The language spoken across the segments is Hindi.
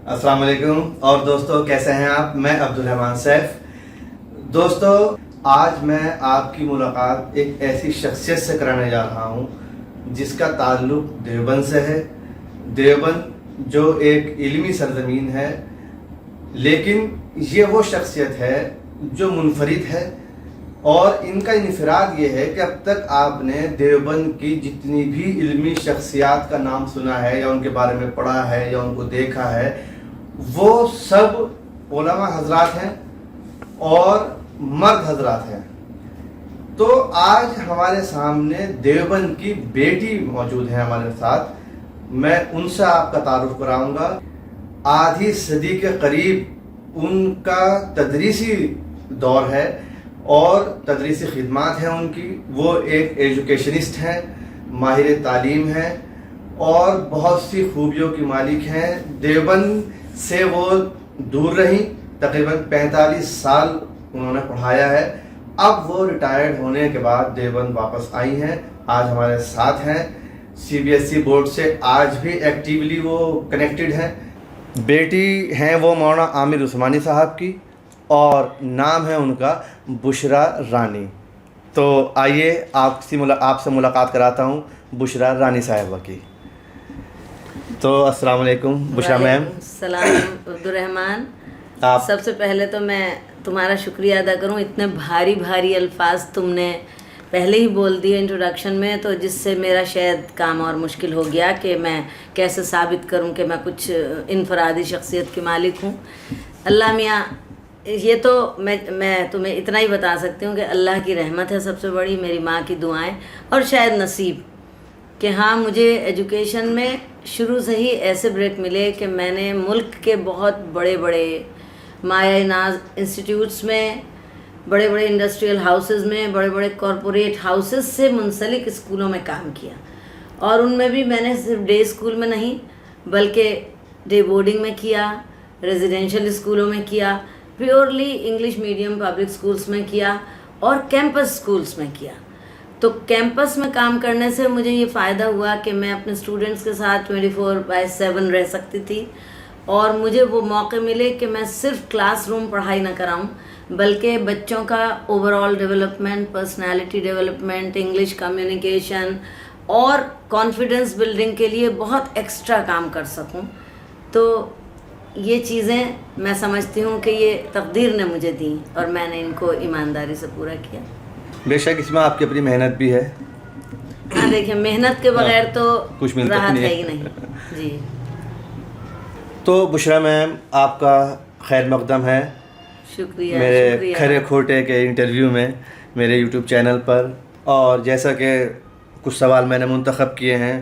अस्सलाम वालेकुम। और दोस्तों कैसे हैं आप? मैं अब्दुल रहमान सैफ। दोस्तों आज मैं आपकी मुलाकात एक ऐसी शख्सियत से कराने जा रहा हूं जिसका ताल्लुक़ देवबंद से है। देवबंद जो एक इल्मी सरजमीन है, लेकिन ये वो शख्सियत है जो मुनफरिद है। और इनका इनफराद ये है कि अब तक आपने देवबंद की जितनी भी इल्मी शख्सियात का नाम सुना है या उनके बारे में पढ़ा है या उनको देखा है, वो सब उलमा हजरात हैं और मर्द हजरात हैं। तो आज हमारे सामने देवबंद की बेटी मौजूद है हमारे साथ। मैं उनसे आपका तारुफ कराऊंगा। आधी सदी के करीब उनका तदरीसी दौर है और तदरीसी खिदमात हैं उनकी। वो एक एजुकेशनिस्ट हैं, माहिर तालीम हैं और बहुत सी खूबियों की मालिक हैं। देवबंद से वो दूर रहीं, तकरीबन 45 साल उन्होंने पढ़ाया है। अब वो रिटायर्ड होने के बाद देवबंद वापस आई हैं, आज हमारे साथ हैं। CBSE बोर्ड से आज भी एक्टिवली वो कनेक्टेड हैं। बेटी हैं वो मौलाना आमिर उस्मानी साहब की और नाम है उनका बुशरा रानी। तो आइए आपसे मुलाकात कराता हूँ बुशरा रानी साहिबा की। तो अस्सलाम वालेकुम बुशरा मैम। सलाम अब्दुल रहमान। आप सबसे पहले तो मैं तुम्हारा शुक्रिया अदा करूँ, इतने भारी भारी अल्फाज तुमने पहले ही बोल दिए इंट्रोडक्शन में, तो जिससे मेरा शायद काम और मुश्किल हो गया कि मैं कैसे साबित करूं कि मैं कुछ इनफरादी शख्सियत की मालिक हूं। अल्लाह मियाँ, ये तो मैं तुम्हें इतना ही बता सकती हूँ कि अल्लाह की रहमत है सबसे बड़ी, मेरी माँ की दुआएं और शायद नसीब कि हाँ, मुझे एजुकेशन में शुरू से ही ऐसे ब्रेक मिले कि मैंने मुल्क के बहुत बड़े बड़े माया नाज इंस्टीट्यूट्स में, बड़े बड़े इंडस्ट्रियल हाउसेस में, बड़े बड़े कॉरपोरेट हाउसेस से मुंसलिक स्कूलों में काम किया। और उनमें भी मैंने सिर्फ डे स्कूल में नहीं बल्कि डे बोर्डिंग में किया, रेजिडेंशियल स्कूलों में किया, purely English medium public schools में किया और कैंपस स्कूल्स में किया। तो कैंपस में काम करने से मुझे ये फ़ायदा हुआ कि मैं अपने स्टूडेंट्स के साथ 24/7 रह सकती थी और मुझे वो मौके मिले कि मैं सिर्फ क्लासरूम पढ़ाई ना कराऊं बल्कि बच्चों का overall development, personality development, English communication और कॉन्फिडेंस बिल्डिंग के लिए बहुत एक्स्ट्रा काम कर सकूं। तो ये चीज़ें मैं समझती हूँ कि ये तकदीर ने मुझे दी और मैंने इनको ईमानदारी से पूरा किया। बेशक इसमें आपकी अपनी मेहनत भी है। हाँ, देखिए, मेहनत के बगैर तो कुछ मिलता राहत नहीं है है। ही नहीं जी। तो बुशरा मैम, आपका खैर मकदम है शुक्रिया मेरे शुक्रिया। खरे खोटे के इंटरव्यू में मेरे यूट्यूब चैनल पर। और जैसा कि कुछ सवाल मैंने मुंतखब किए हैं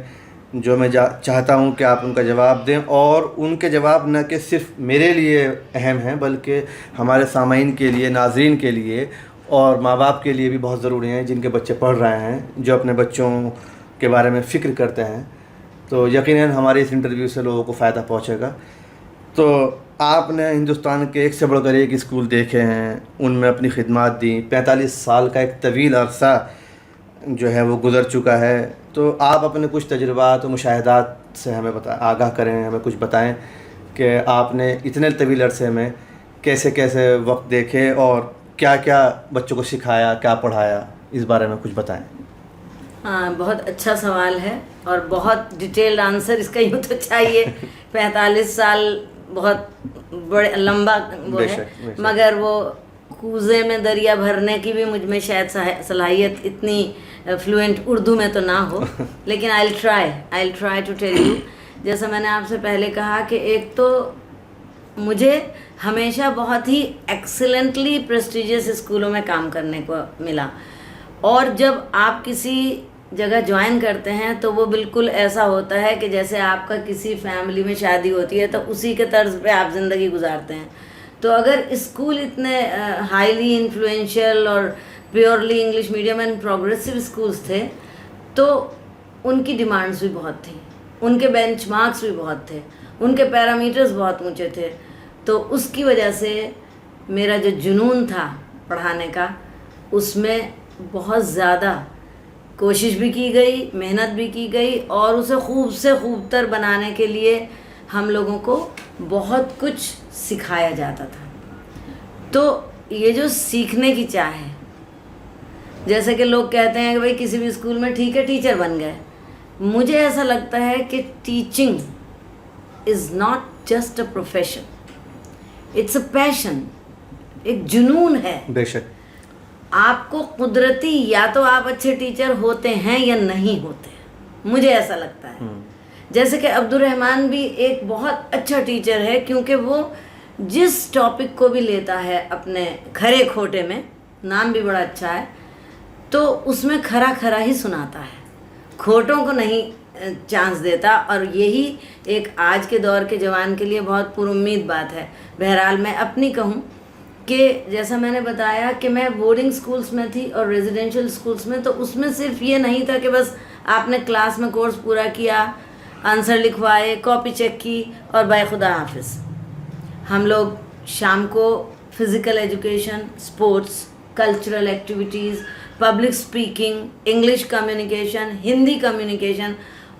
जो मैं चाहता हूं कि आप उनका जवाब दें, और उनके जवाब न कि सिर्फ मेरे लिए अहम हैं बल्कि हमारे सामाईन के लिए, नाज़रीन के लिए और माँ बाप के लिए भी बहुत ज़रूरी हैं जिनके बच्चे पढ़ रहे हैं, जो अपने बच्चों के बारे में फ़िक्र करते हैं। तो यकीनन हमारे इस इंटरव्यू से लोगों को फ़ायदा पहुँचेगा। तो आपने हिंदुस्तान के एक से बढ़कर एक स्कूल देखे हैं, उनमें अपनी खिदमत दी। 45 साल का एक तवील अरसा जो है वो गुज़र चुका है। तो आप अपने कुछ तजुर्बात और मुशाहिदात से हमें आगाह करें, हमें कुछ बताएं कि आपने इतने तवील अरसे में कैसे कैसे वक्त देखे और क्या क्या बच्चों को सिखाया, क्या पढ़ाया, इस बारे में कुछ बताएं। हाँ, बहुत अच्छा सवाल है और बहुत डिटेल्ड आंसर इसका यूँ तो चाहिए। 45 साल बहुत बड़े लंबा वो है, मगर वो कूज़े में दरिया भरने की भी मुझ में शायद सलाहियत इतनी फ्लुएंट उर्दू में तो ना हो, लेकिन I will try to tell you. जैसा मैंने आपसे पहले कहा कि एक तो मुझे हमेशा बहुत ही एक्सीलेंटली प्रेस्टिजियस स्कूलों में काम करने को मिला। और जब आप किसी जगह ज्वाइन करते हैं तो वो बिल्कुल ऐसा होता है कि जैसे आपका किसी फैमिली में शादी होती है तो उसी के तर्ज पे आप ज़िंदगी गुजारते हैं। तो अगर स्कूल इतने हाईली इन्फ्लुएंशियल और purely English medium and progressive schools थे तो उनकी डिमांड्स भी बहुत थी, उनके बेंचमार्क्स भी बहुत थे, उनके पैरामीटर्स बहुत ऊंचे थे। तो उसकी वजह से मेरा जो जुनून था पढ़ाने का, उसमें बहुत ज़्यादा कोशिश भी की गई, मेहनत भी की गई और उसे खूब से खूब तर बनाने के लिए हम लोगों को बहुत कुछ सिखाया जाता था। तो ये जो सीखने की चाह है, जैसे कि लोग कहते हैं कि भाई किसी भी स्कूल में ठीक है टीचर बन गए, मुझे ऐसा लगता है कि teaching is not just a profession, it's a passion, एक जुनून है। बेशक। आपको कुदरती या तो आप अच्छे टीचर होते हैं या नहीं होते, मुझे ऐसा लगता है। जैसे कि अब्दुल रहमान भी एक बहुत अच्छा टीचर है, क्योंकि वो जिस टॉपिक को भी लेता है अपने खरे खोटे में, नाम भी बड़ा अच्छा है, तो उसमें खरा खरा ही सुनाता है, खोटों को नहीं चांस देता। और यही एक आज के दौर के जवान के लिए बहुत पुरुम्मीद बात है। बहरहाल मैं अपनी कहूँ कि जैसा मैंने बताया कि मैं बोर्डिंग स्कूल्स में थी और रेजिडेंशियल स्कूल्स में, तो उसमें सिर्फ ये नहीं था कि बस आपने क्लास में कोर्स पूरा किया, आंसर लिखवाए, कॉपी चेक की और बाय खुदा हाफिज़। हम लोग शाम को physical education, sports, cultural activities, public speaking, English communication, Hindi communication,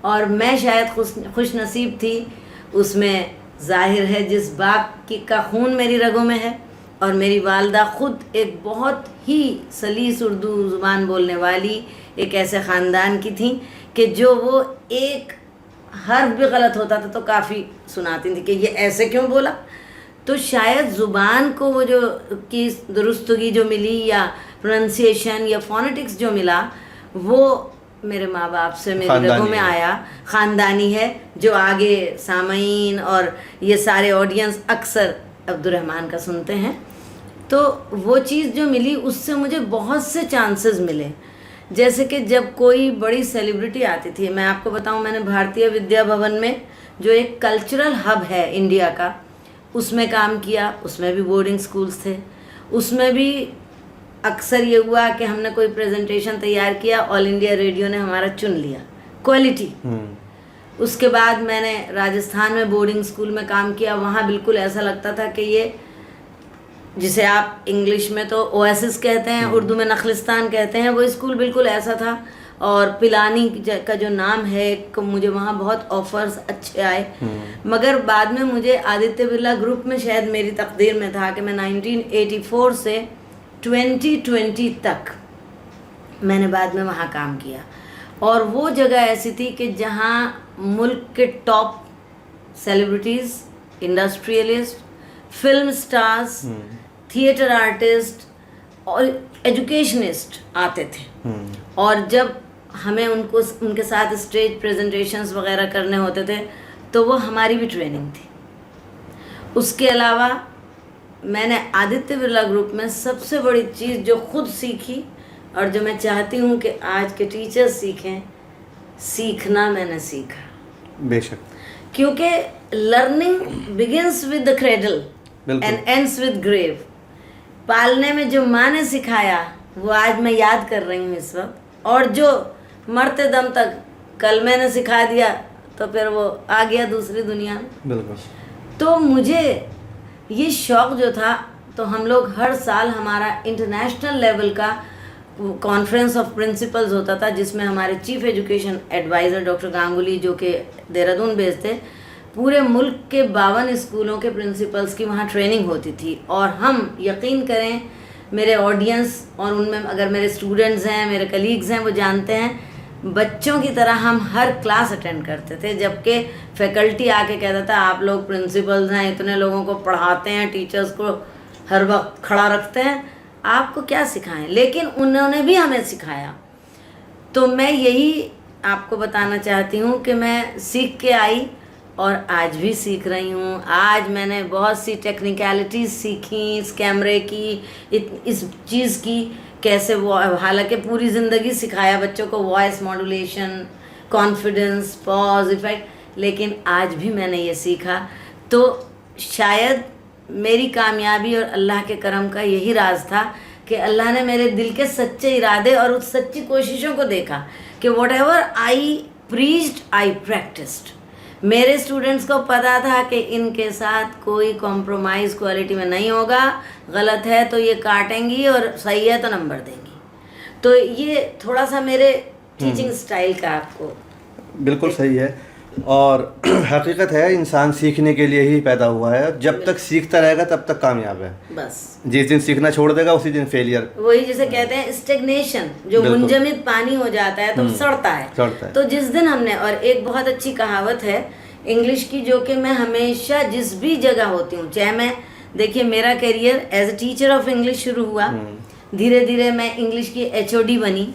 और मैं शायद खुश नसीब थी उसमें। जाहिर है जिस बाप की का खून मेरी रगों में है, और मेरी वालदा ख़ुद एक बहुत ही सलीस उर्दू ज़ुबान बोलने वाली एक ऐसे ख़ानदान की थी कि जो वो एक हर्फ भी गलत होता था तो काफ़ी सुनाती थी कि ये ऐसे क्यों बोला। तो शायद ज़ुबान को वो जो की दुरुस्तगी जो मिली, या प्रोनंसिएशन या फोनेटिक्स जो मिला, वो मेरे माँ बाप से मेरे रगों में आया, ख़ानदानी है, जो आगे सामईन और ये सारे ऑडियंस अक्सर अब्दुल रहमान का सुनते हैं। तो वो चीज़ जो मिली उससे मुझे बहुत से चांसेस मिले। जैसे कि जब कोई बड़ी सेलिब्रिटी आती थी, मैं आपको बताऊं, मैंने भारतीय विद्या भवन में जो एक कल्चरल हब है इंडिया का, उसमें काम किया। उसमें भी बोर्डिंग स्कूल्स थे। उसमें भी अक्सर ये हुआ कि हमने कोई प्रेजेंटेशन तैयार किया, ऑल इंडिया रेडियो ने हमारा चुन लिया, क्वालिटी। उसके बाद मैंने राजस्थान में बोर्डिंग स्कूल में काम किया। वहाँ बिल्कुल ऐसा लगता था कि ये, जिसे आप इंग्लिश में तो ओएसिस कहते हैं, उर्दू में नखलिस्तान कहते हैं, वो स्कूल बिल्कुल ऐसा था। और पिलानी का जो नाम है, मुझे वहाँ बहुत ऑफर्स अच्छे आए। मगर बाद में मुझे आदित्य बिरला ग्रुप में, शायद मेरी तकदीर में था कि मैं 1984 से 2020 तक मैंने बाद में वहाँ काम किया। और वो जगह ऐसी थी कि जहाँ मुल्क के top celebrities, industrialist, film stars, theatre artist और एजुकेशनिस्ट आते थे। और जब हमें उनके साथ स्टेज प्रेजेंटेशंस वगैरह करने होते थे, तो वो हमारी भी ट्रेनिंग थी। उसके अलावा मैंने आदित्य बिरला ग्रुप में सबसे बड़ी चीज़ जो खुद सीखी, और जो मैं चाहती हूँ कि आज के टीचर्स सीखें, सीखना मैंने सीखा। बेशक। क्योंकि learning begins with the cradle and ends with grave. पालने में जो माँ ने सिखाया वो आज मैं याद कर रही हूँ इस वक्त, और जो मरते दम तक कल मैंने सिखा दिया तो फिर वो आ गया दूसरी दुनिया में। बिल्कुल। तो मुझे ये शौक़ जो था, तो हम लोग हर साल हमारा इंटरनेशनल लेवल का कॉन्फ्रेंस ऑफ प्रिंसिपल्स होता था, जिसमें हमारे chief education adviser doctor Ganguly, जो कि देहरादून बेस्ड थे, पूरे मुल्क के 52 स्कूलों के प्रिंसिपल्स की वहाँ ट्रेनिंग होती थी। और हम यकीन करें, मेरे ऑडियंस और उनमें अगर मेरे स्टूडेंट्स हैं, मेरे कलीग्स हैं, वो जानते हैं, बच्चों की तरह हम हर क्लास अटेंड करते थे। जबकि फैकल्टी आके कहता था, आप लोग प्रिंसिपल्स हैं, इतने लोगों को पढ़ाते हैं, टीचर्स को हर वक्त खड़ा रखते हैं, आपको क्या सिखाएं। लेकिन उन्होंने भी हमें सिखाया। तो मैं यही आपको बताना चाहती हूँ कि मैं सीख के आई और आज भी सीख रही हूँ। आज मैंने बहुत सी टेक्निकलिटीज़ सीखी, इस कैमरे की, इस चीज़ की कैसे वो, हालांकि पूरी ज़िंदगी सिखाया बच्चों को voice modulation, confidence, pause, effect, लेकिन आज भी मैंने ये सीखा। तो शायद मेरी कामयाबी और अल्लाह के करम का यही राज था कि अल्लाह ने मेरे दिल के सच्चे इरादे और उस सच्ची कोशिशों को देखा कि what ever I preached I practised. मेरे स्टूडेंट्स को पता था कि इनके साथ कोई कॉम्प्रोमाइज़ क्वालिटी में नहीं होगा, गलत है तो ये काटेंगी और सही है तो नंबर देंगी। तो ये थोड़ा सा मेरे टीचिंग स्टाइल का आपको बिल्कुल सही है। और हकीकत है इंसान सीखने के लिए ही पैदा हुआ है, जब तक सीखता रहेगा तब तक कामयाब है। बस जिस दिन सीखना छोड़ देगा उसी दिन फेलियर। वही जिसे कहते हैं स्टेग्नेशन, जो बिल्कुल। मुंजमद पानी हो जाता है तो सड़ता है। तो जिस दिन हमने, और एक बहुत अच्छी कहावत है इंग्लिश की जो कि मैं हमेशा जिस भी जगह होती हूँ, चाहे मैं, देखिए मेरा career as a teacher of English शुरू हुआ, धीरे धीरे मैं इंग्लिश की HOD बनी,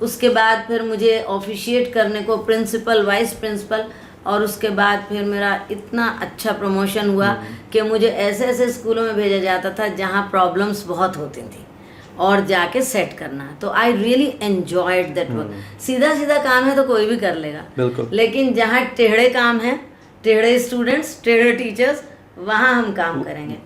उसके बाद फिर मुझे ऑफिशिएट करने को प्रिंसिपल, वाइस प्रिंसिपल, और उसके बाद फिर मेरा इतना अच्छा प्रमोशन हुआ कि मुझे ऐसे ऐसे स्कूलों में भेजा जाता था जहाँ प्रॉब्लम्स बहुत होती थी और जाके सेट करना। तो I really enjoyed that work. सीधा सीधा काम है तो कोई भी कर लेगा, बिल्कुल। लेकिन जहाँ टेढ़े काम है, टेढ़े स्टूडेंट्स, टेढ़े टीचर्स, वहाँ हम काम करेंगे।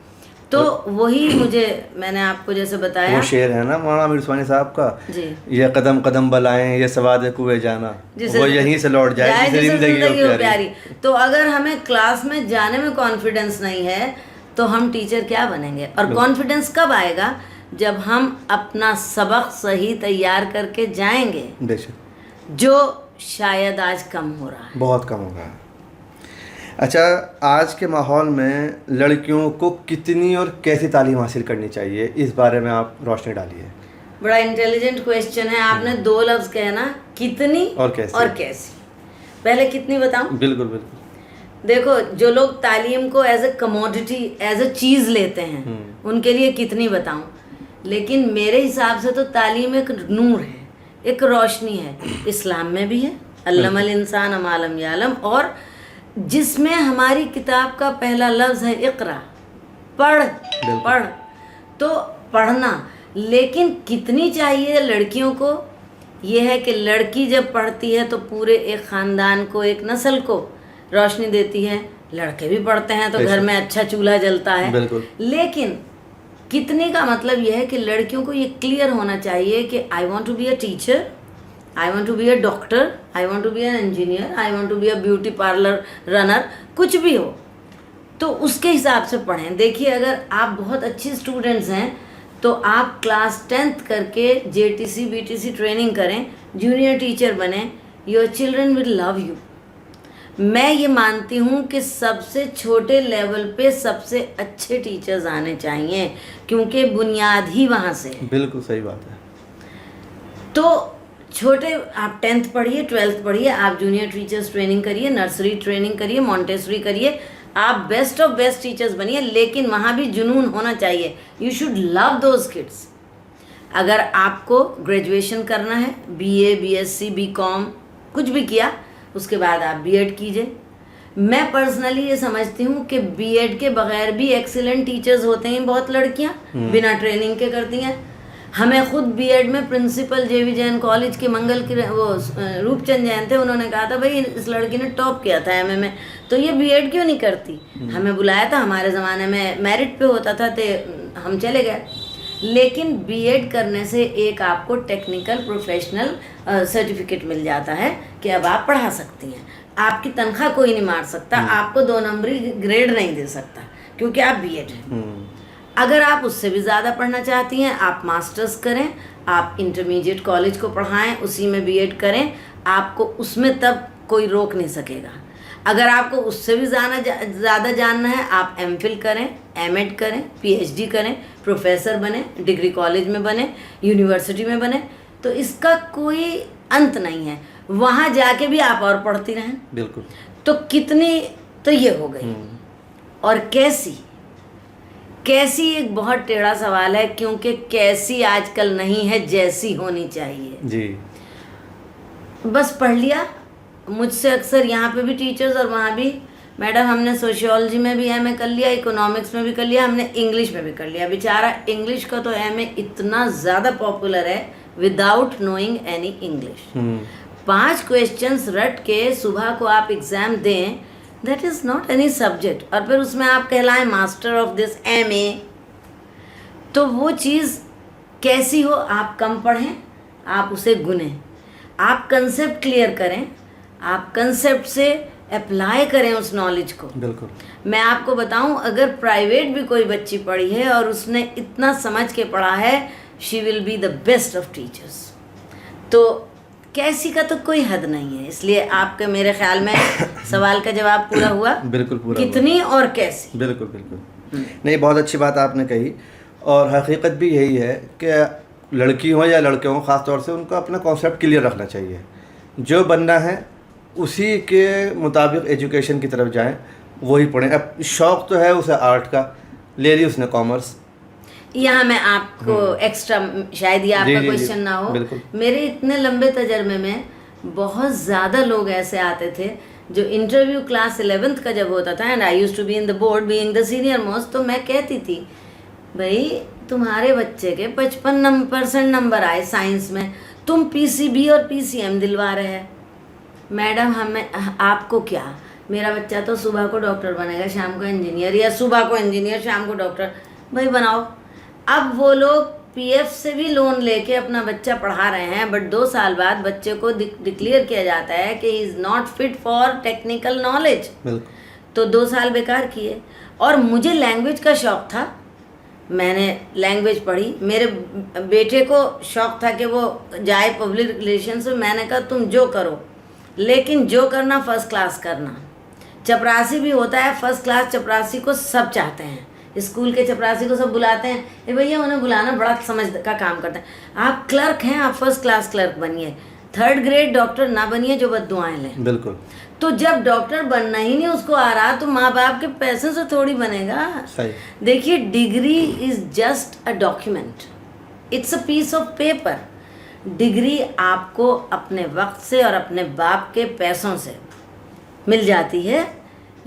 तो वही मुझे, मैंने आपको जैसे बताया, वो शेर है ना मौलाना आमिर उस्मानी साहब का, जी, ये कदम कदम बलाएं, ये सवाद कुएं जाना, वो यहीं से लौट जाए जिसे जिंदगी हो प्यारी। तो अगर हमें क्लास में जाने में कॉन्फिडेंस नहीं है तो हम टीचर क्या बनेंगे? और कॉन्फिडेंस कब आएगा? जब हम अपना सबक सही तैयार करके जाएंगे, बेशक, जो शायद आज कम हो रहा है, बहुत कम होगा। अच्छा, आज के माहौल में लड़कियों को कितनी और कैसी तालीम हासिल करनी चाहिए, इस बारे में आप रोशनी डालिए। बड़ा इंटेलिजेंट क्वेश्चन है। आपने 2 लफ्ज कहना, कितनी और कैसी। पहले कितनी बताऊं? बिल्कुल बिल्कुल। देखो, जो लोग तालीम को as a commodity, as a चीज़ लेते हैं, उनके लिए कितनी बताऊं, लेकिन मेरे हिसाब से तो तालीम एक नूर है, एक रोशनी है। इस्लाम में भी है, अल्लमल इंसान अमा लम यालम, और जिसमें हमारी किताब का पहला लफ्ज़ है इक़रा, पढ़। तो पढ़ना, लेकिन कितनी चाहिए लड़कियों को? ये है कि लड़की जब पढ़ती है तो पूरे एक ख़ानदान को, एक नस्ल को रोशनी देती है। लड़के भी पढ़ते हैं तो घर में अच्छा चूल्हा जलता है। लेकिन कितनी का मतलब यह है कि लड़कियों को ये क्लियर होना चाहिए कि I want to be a teacher, I want to be a doctor, I want to be an engineer, I want to be a beauty parlour runner, कुछ भी हो तो उसके हिसाब से पढ़ें। देखिए, अगर आप बहुत अच्छी स्टूडेंट्स हैं तो आप क्लास 10th करके JTC BTC ट्रेनिंग करें, जूनियर टीचर बने, your children will love you. मैं ये मानती हूँ कि सबसे छोटे लेवल पे सबसे अच्छे टीचर्स आने चाहिए, क्योंकि बुनियाद ही वहाँ से है। बिल्कुल सही बात है। तो छोटे, आप 10th पढ़िए, 12th पढ़िए, आप जूनियर टीचर्स ट्रेनिंग करिए, नर्सरी ट्रेनिंग करिए, मॉन्टेसरी करिए, आप बेस्ट ऑफ बेस्ट टीचर्स बनिए, लेकिन वहाँ भी जुनून होना चाहिए। You should love those kids. अगर आपको ग्रेजुएशन करना है, BA BSc BCom कुछ भी किया, उसके बाद आप B.Ed कीजिए। मैं पर्सनली ये समझती हूँ कि B.Ed के बगैर भी एक्सीलेंट टीचर्स होते हैं, बहुत लड़कियाँ बिना ट्रेनिंग के करती हैं। हमें खुद B.Ed में प्रिंसिपल JV जैन कॉलेज के मंगल की वो रूपचंद जैन थे, उन्होंने कहा था भाई इस लड़की ने टॉप किया था MM में, तो ये B.Ed क्यों नहीं करती? हमें बुलाया था, हमारे ज़माने में मेरिट पे होता था, तो हम चले गए। लेकिन B.Ed करने से एक आपको टेक्निकल प्रोफेशनल सर्टिफिकेट मिल जाता है कि अब आप पढ़ा सकती हैं। आपकी तनख्वाह कोई नहीं मार सकता, आपको 2 नंबरी ग्रेड नहीं दे सकता, क्योंकि आप B.Ed हैं। अगर आप उससे भी ज़्यादा पढ़ना चाहती हैं, आप मास्टर्स करें, आप इंटरमीडिएट कॉलेज को पढ़ाएं, उसी में B.Ed करें, आपको उसमें तब कोई रोक नहीं सकेगा। अगर आपको उससे भी ज़्यादा जानना है, आप MPhil करें, M.Ed करें, PhD करें, प्रोफेसर बने, डिग्री कॉलेज में बने, यूनिवर्सिटी में बने, तो इसका कोई अंत नहीं है। वहाँ जाके भी आप और पढ़ती रहें। बिल्कुल। तो कितनी, तो ये हो गई। और कैसी एक बहुत टेढ़ा सवाल है, क्योंकि कैसी आजकल नहीं है, जैसी होनी चाहिए जी। बस पढ़ लिया। मुझसे अक्सर यहाँ पे भी टीचर्स और वहाँ भी, मैडम हमने सोशियोलॉजी में भी MA कर लिया, इकोनॉमिक्स में भी कर लिया, हमने इंग्लिश में भी कर लिया। बेचारा इंग्लिश का तो MA इतना ज़्यादा पॉपुलर है without knowing any English. 5 questions रट के सुबह को आप एग्ज़ाम दें, that is not any subject, और फिर उसमें आप कहलाएं मास्टर ऑफ दिस MA, तो वो चीज़ कैसी हो? आप कम पढ़ें, आप उसे गुनें, आप कंसेप्ट क्लियर करें, आप कंसेप्ट से अप्लाई करें उस नॉलेज को। बिल्कुल। मैं आपको बताऊं, अगर प्राइवेट भी कोई बच्ची पढ़ी है और उसने इतना समझ के पढ़ा है, she will be the best of teachers. तो कैसी का तो कोई हद नहीं है। इसलिए आपके मेरे ख्याल में सवाल का जवाब पूरा हुआ। बिल्कुल पूरा कितनी और कैसी। बिल्कुल बिल्कुल नहीं, बहुत अच्छी बात आपने कही। और हकीकत भी यही है कि लड़की हो या लड़के हों, ख़ास तौर से उनको अपना कॉन्सेप्ट क्लियर रखना चाहिए। जो बनना है उसी के मुताबिक एजुकेशन की तरफ जाएं, वही पढ़ें। अब शौक़ तो है उसे आर्ट का, ले ली उसने कॉमर्स। यहाँ मैं आपको एक्स्ट्रा, शायद ये आपका क्वेश्चन ना हो, मेरे इतने लंबे तजर्बे में बहुत ज़्यादा लोग ऐसे आते थे जो इंटरव्यू क्लास 11th का जब होता था, and I used to be in the board being the senior most, तो मैं कहती थी भाई तुम्हारे बच्चे के 55% नंबर आए साइंस में, तुम पीसीबी और पीसीएम दिलवा रहे हैं। मैडम हमें आपको क्या, मेरा बच्चा तो सुबह को डॉक्टर बनेगा, शाम को इंजीनियर, या सुबह को इंजीनियर शाम को डॉक्टर, भाई बनाओ। अब वो लोग पीएफ से भी लोन लेके अपना बच्चा पढ़ा रहे हैं, बट 2 साल बाद बच्चे को डिक्लेयर किया जाता है कि he is not fit for technical knowledge. तो 2 साल बेकार किए। और मुझे लैंग्वेज का शौक़ था, मैंने लैंग्वेज पढ़ी। मेरे बेटे को शौक़ था कि वो जाए पब्लिक रिलेशंस में। मैंने कहा तुम जो करो, लेकिन जो करना फर्स्ट क्लास करना। चपरासी भी होता है फर्स्ट क्लास, चपरासी को सब चाहते हैं, स्कूल के चपरासी को सब बुलाते हैं, ए भैया उन्हें बुलाना बड़ा समझ का काम करते हैं। आप क्लर्क हैं, आप फर्स्ट क्लास क्लर्क बनिए, 3rd ग्रेड डॉक्टर ना बनिए जो बद्दुआएं लें। बिल्कुल। तो जब डॉक्टर बनना ही नहीं उसको आ रहा, तो माँ बाप के पैसे से थोड़ी बनेगा। सही। देखिए degree is just a document, it's a piece of paper. Degree आपको अपने वक्त से और अपने बाप के पैसों से मिल जाती है,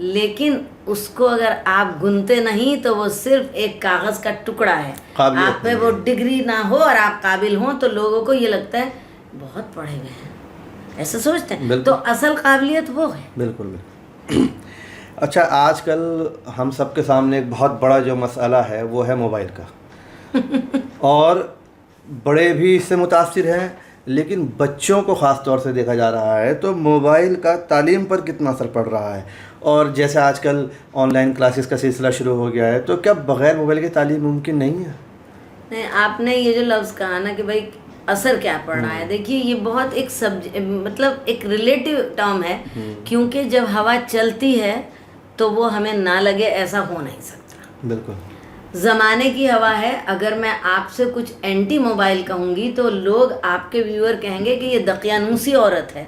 लेकिन उसको अगर आप गुनते नहीं तो वो सिर्फ एक कागज़ का टुकड़ा है। आप में वो डिग्री ना हो और आप काबिल हों तो लोगों को ये लगता है बहुत पढ़े हुए हैं, ऐसा सोचते हैं। तो असल काबिलियत वो है। बिल्कुल बिल्कुल। अच्छा, आजकल हम सबके सामने एक बहुत बड़ा जो मसला है वो है मोबाइल का और बड़े भी इससे मुतासिर हैं, लेकिन बच्चों को ख़ास तौर से देखा जा रहा है तो मोबाइल का तालीम पर कितना असर पड़ रहा है। और जैसे आजकल ऑनलाइन क्लासेस का सिलसिला शुरू हो गया है, तो क्या बग़ैर मोबाइल की तालीम मुमकिन नहीं है? नहीं, आपने ये जो लफ्ज़ कहा ना कि भाई असर क्या पड़ रहा है, देखिए ये बहुत एक मतलब एक रिलेटिव टर्म है, क्योंकि जब हवा चलती है तो वो हमें ना लगे ऐसा हो नहीं सकता। बिल्कुल। ज़माने की हवा है। अगर मैं आपसे कुछ एंटी मोबाइल कहूँगी तो लोग, आपके व्यूअर कहेंगे कि ये दकियानूसी औरत है।